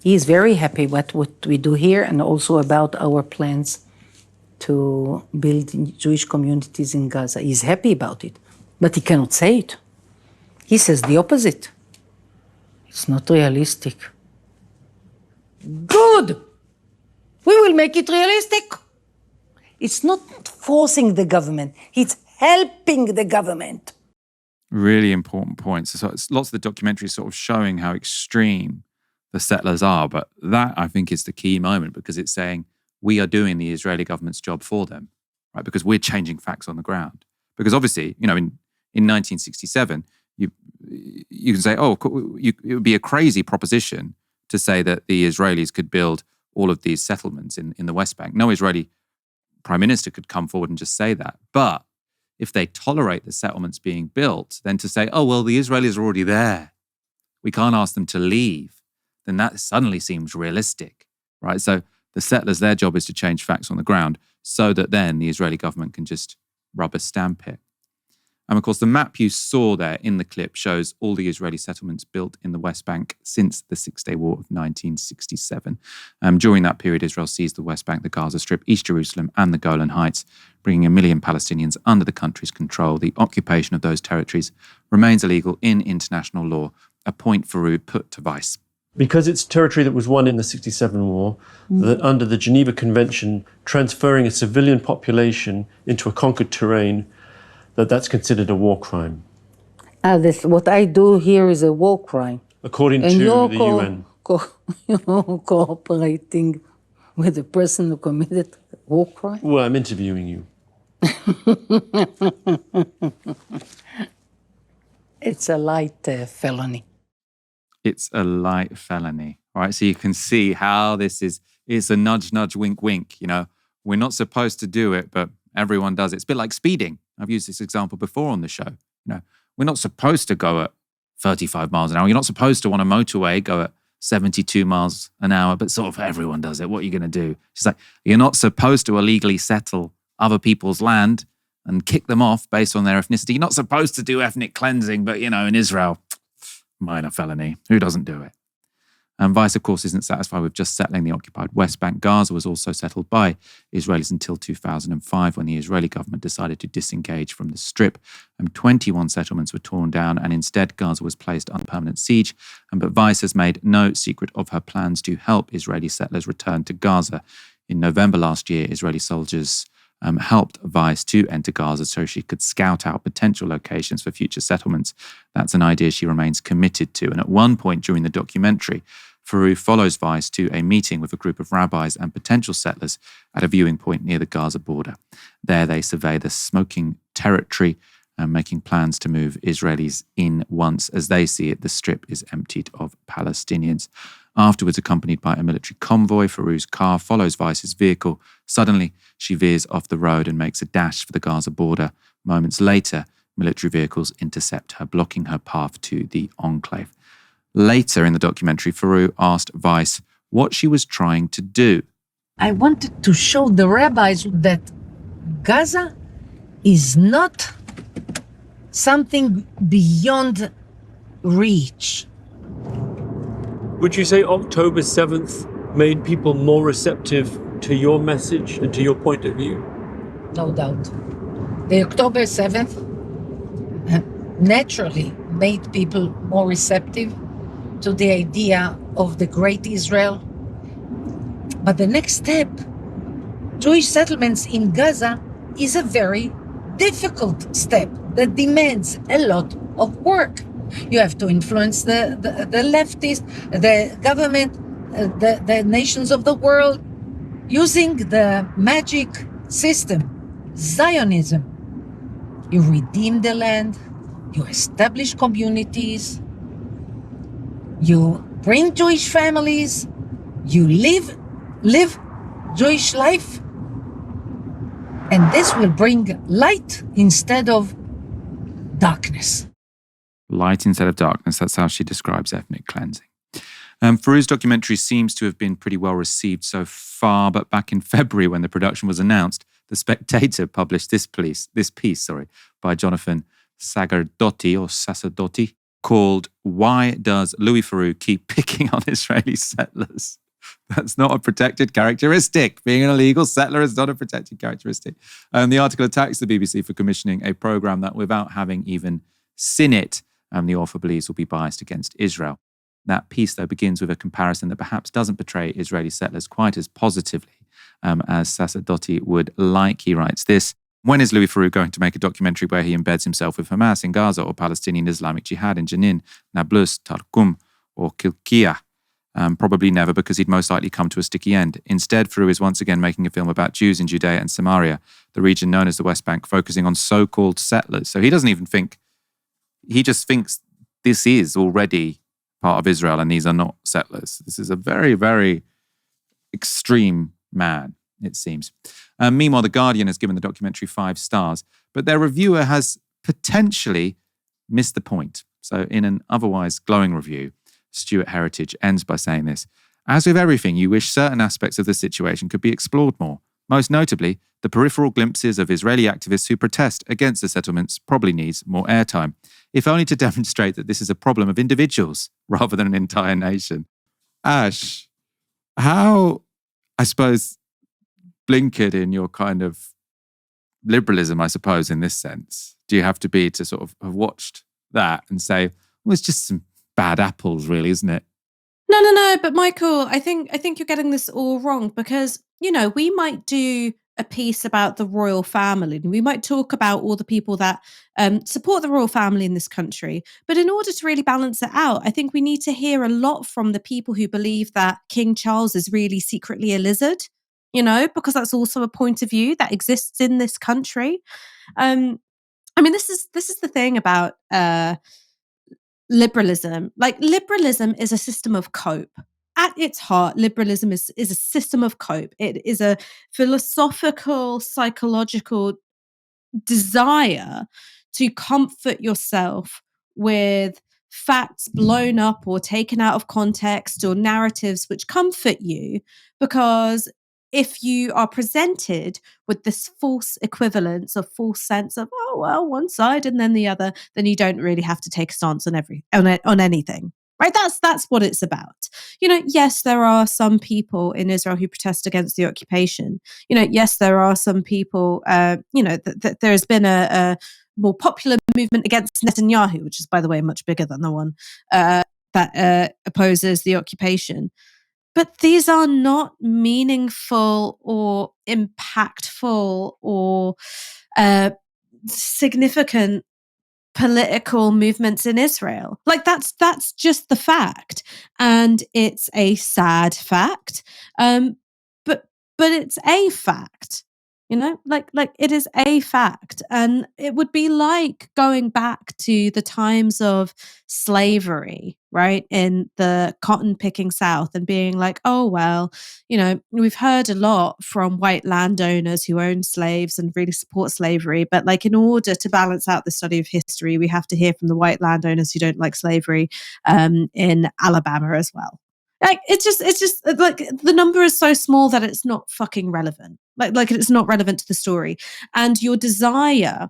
he is very happy with what we do here and also about our plans to build Jewish communities in Gaza. He's happy about it, but he cannot say it. He says the opposite. It's not realistic. Good! We will make it realistic. It's not forcing the government, it's helping the government. Really important points. So it's lots of the documentary sort of showing how extreme the settlers are, but that I think is the key moment, because it's saying we are doing the Israeli government's job for them, right? Because we're changing facts on the ground. Because obviously, you know, in 1967, you can say, oh, it would be a crazy proposition to say that the Israelis could build all of these settlements in the West Bank. No Israeli prime minister could come forward and just say that. But if they tolerate the settlements being built, then to say, oh, well, the Israelis are already there, we can't ask them to leave, then that suddenly seems realistic, right? So the settlers, their job is to change facts on the ground so that then the Israeli government can just rubber stamp it. And of course, the map you saw there in the clip shows all the Israeli settlements built in the West Bank since the Six-Day War of 1967. During that period, Israel seized the West Bank, the Gaza Strip, East Jerusalem, and the Golan Heights, bringing 1 million Palestinians under the country's control. The occupation of those territories remains illegal in international law, a point Theroux put to Weiss. Because it's territory that was won in the 67 war, that under the Geneva Convention, transferring a civilian population into a conquered terrain, that's considered a war crime. What I do here is a war crime. According to the UN. You're cooperating with the person who committed a war crime? Well, I'm interviewing you. It's a light felony. It's a light felony, right? So you can see how this it's a nudge, nudge, wink, wink. You know, we're not supposed to do it, but everyone does it. It's a bit like speeding. I've used this example before on the show. You know, we're not supposed to go at 35 miles an hour. You're not supposed to, on a motorway, go at 72 miles an hour, but sort of everyone does it. What are you going to do? She's like, you're not supposed to illegally settle other people's land and kick them off based on their ethnicity. You're not supposed to do ethnic cleansing, but, you know, in Israel, minor felony. Who doesn't do it? And Weiss, of course, isn't satisfied with just settling the occupied West Bank. Gaza was also settled by Israelis until 2005, when the Israeli government decided to disengage from the Strip. 21 settlements were torn down, and instead Gaza was placed under permanent siege. But Weiss has made no secret of her plans to help Israeli settlers return to Gaza. In November last year, Israeli soldiers helped Weiss to enter Gaza so she could scout out potential locations for future settlements. That's an idea she remains committed to. And at one point during the documentary, Theroux follows Weiss to a meeting with a group of rabbis and potential settlers at a viewing point near the Gaza border. There they survey the smoking territory and making plans to move Israelis in once, as they see it, the Strip is emptied of Palestinians. Afterwards, accompanied by a military convoy, Theroux's car follows Weiss's vehicle. Suddenly, she veers off the road and makes a dash for the Gaza border. Moments later, military vehicles intercept her, blocking her path to the enclave. Later in the documentary, Theroux asked Weiss what she was trying to do. I wanted to show the rabbis that Gaza is not something beyond reach. Would you say October 7th made people more receptive to your message and to your point of view? No doubt. The October 7th naturally made people more receptive to the idea of the great Israel. But the next step Jewish settlements in Gaza is a very difficult step that demands a lot of work. You have to influence the leftists, the government, the nations of the world, using the magic system, Zionism. You redeem the land, you establish communities, you bring Jewish families, you live Jewish life, and this will bring light instead of darkness. Light instead of darkness, that's how she describes ethnic cleansing. Theroux's documentary seems to have been pretty well received so far, but back in February when the production was announced, The Spectator published this piece by Jonathan Sacerdotti, called "Why Does Louis Theroux Keep Picking on Israeli Settlers?" That's not a protected characteristic. Being an illegal settler is not a protected characteristic. The article attacks the BBC for commissioning a programme that, without having even seen it, the author believes will be biased against Israel. That piece, though, begins with a comparison that perhaps doesn't portray Israeli settlers quite as positively as Sacerdotti would like. He writes this: when is Louis Theroux going to make a documentary where he embeds himself with Hamas in Gaza or Palestinian Islamic Jihad in Jenin, Nablus, Tarqum, or Kilkia? Probably never, because he'd most likely come to a sticky end. Instead, Theroux is once again making a film about Jews in Judea and Samaria, the region known as the West Bank, focusing on so-called settlers. So he doesn't even think, he just thinks this is already part of Israel and these are not settlers. This is a very, very extreme man, it seems. Meanwhile, The Guardian has given the documentary 5 stars, but their reviewer has potentially missed the point. So in an otherwise glowing review, Stuart Heritage ends by saying this: as with everything, you wish certain aspects of the situation could be explored more. Most notably, the peripheral glimpses of Israeli activists who protest against the settlements probably needs more airtime, if only to demonstrate that this is a problem of individuals rather than an entire nation. Ash, how, I suppose, blinkered in your kind of liberalism, I suppose, in this sense, do you have to be to sort of have watched that and say, well, it's just some bad apples, really, isn't it? No. But Michael, I think you're getting this all wrong, because, we might do a piece about the royal family, and we might talk about all the people that support the royal family in this country. But in order to really balance it out, I think we need to hear a lot from the people who believe that King Charles is really secretly a lizard, because that's also a point of view that exists in this country. This is the thing about liberalism. Like, liberalism is a system of cope. At its heart, liberalism is a system of cope. It is a philosophical, psychological desire to comfort yourself with facts blown up or taken out of context, or narratives which comfort you, because if you are presented with this false equivalence or false sense of, oh, well, one side and then the other, then you don't really have to take a stance on anything. Right? That's what it's about. Yes, there are some people in Israel who protest against the occupation. Yes, there are some people, there's been a more popular movement against Netanyahu, which is, by the way, much bigger than the one that opposes the occupation. But these are not meaningful or impactful or significant political movements in Israel. Like, that's just the fact, and it's a sad fact. But it's a fact. Like it is a fact, and it would be like going back to the times of slavery, right, in the cotton picking South, and being like, oh, well, we've heard a lot from white landowners who own slaves and really support slavery, but like, in order to balance out the study of history, we have to hear from the white landowners who don't like slavery in Alabama as well. Like, it's just like, the number is so small that it's not fucking relevant. Like it's not relevant to the story. And your desire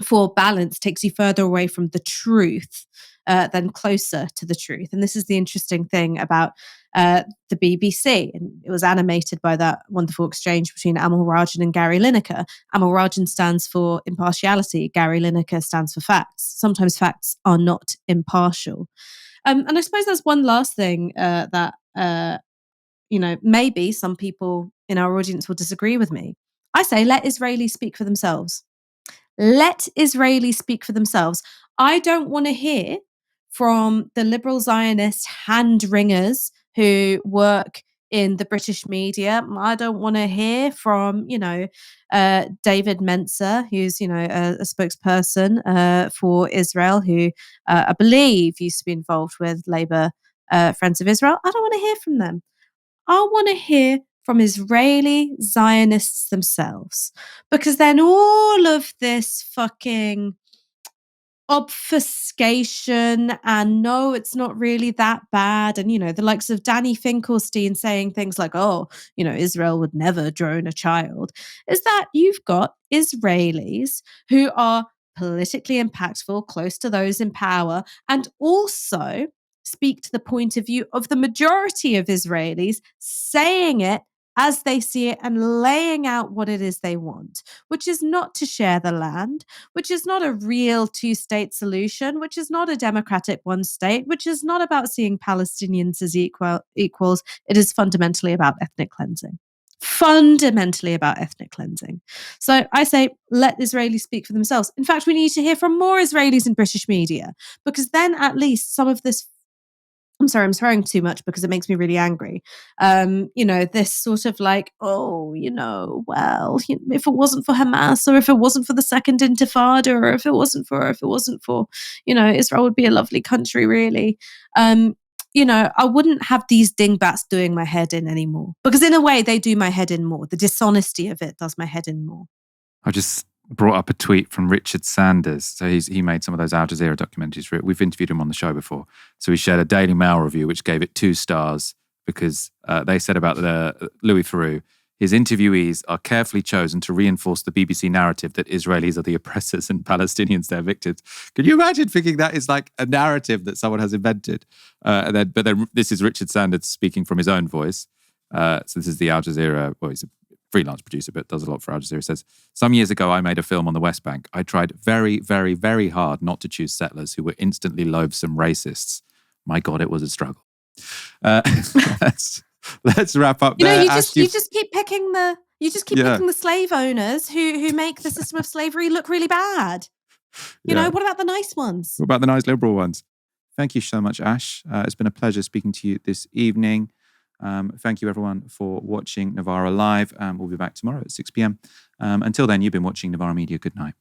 for balance takes you further away from the truth than closer to the truth. And this is the interesting thing about the BBC. And it was animated by that wonderful exchange between Amal Rajan and Gary Lineker. Amal Rajan stands for impartiality. Gary Lineker stands for facts. Sometimes facts are not impartial. And I suppose there's one last thing that maybe some people in our audience will disagree with me. I say, let Israelis speak for themselves. Let Israelis speak for themselves. I don't want to hear from the liberal Zionist hand-wringers who work in the British media. I don't want to hear from, David Menzer, who's, a spokesperson for Israel, who I believe used to be involved with Labour Friends of Israel. I don't want to hear from them. I want to hear from Israeli Zionists themselves, because then all of this fucking obfuscation and no, it's not really that bad. And, the likes of Danny Finkelstein saying things like, Israel would never drone a child, is that you've got Israelis who are politically impactful, close to those in power, and also speak to the point of view of the majority of Israelis, saying it as they see it and laying out what it is they want, which is not to share the land, which is not a real two-state solution, which is not a democratic one state, which is not about seeing Palestinians as equals. It is fundamentally about ethnic cleansing. Fundamentally about ethnic cleansing. So I say, let Israelis speak for themselves. In fact, we need to hear from more Israelis in British media, because then at least some of this, I'm sorry, I'm swearing too much because it makes me really angry. This sort of like, if it wasn't for Hamas, or if it wasn't for the Second Intifada, or if it wasn't for, Israel would be a lovely country, really. I wouldn't have these dingbats doing my head in anymore, because in a way they do my head in more. The dishonesty of it does my head in more. I just brought up a tweet from Richard Sanders. So he made some of those Al Jazeera documentaries for it. We've interviewed him on the show before. So he shared a Daily Mail review, which gave it 2 stars because they said about the Louis Theroux, his interviewees are carefully chosen to reinforce the BBC narrative that Israelis are the oppressors and Palestinians their victims. Can you imagine thinking that is like a narrative that someone has invented? But then this is Richard Sanders speaking from his own voice. So this is the Al Jazeera, well, he's a freelance producer, but does a lot for Al Jazeera. Says, some years ago, I made a film on the West Bank. I tried very, very, very hard not to choose settlers who were instantly loathsome racists. My God, it was a struggle. Let's wrap up there. You just keep picking the slave owners who make the system of slavery look really bad. What about the nice ones? What about the nice liberal ones? Thank you so much, Ash. It's been a pleasure speaking to you this evening. Thank you, everyone, for watching Novara Live. We'll be back tomorrow at 6 p.m. Until then, you've been watching Novara Media. Good night.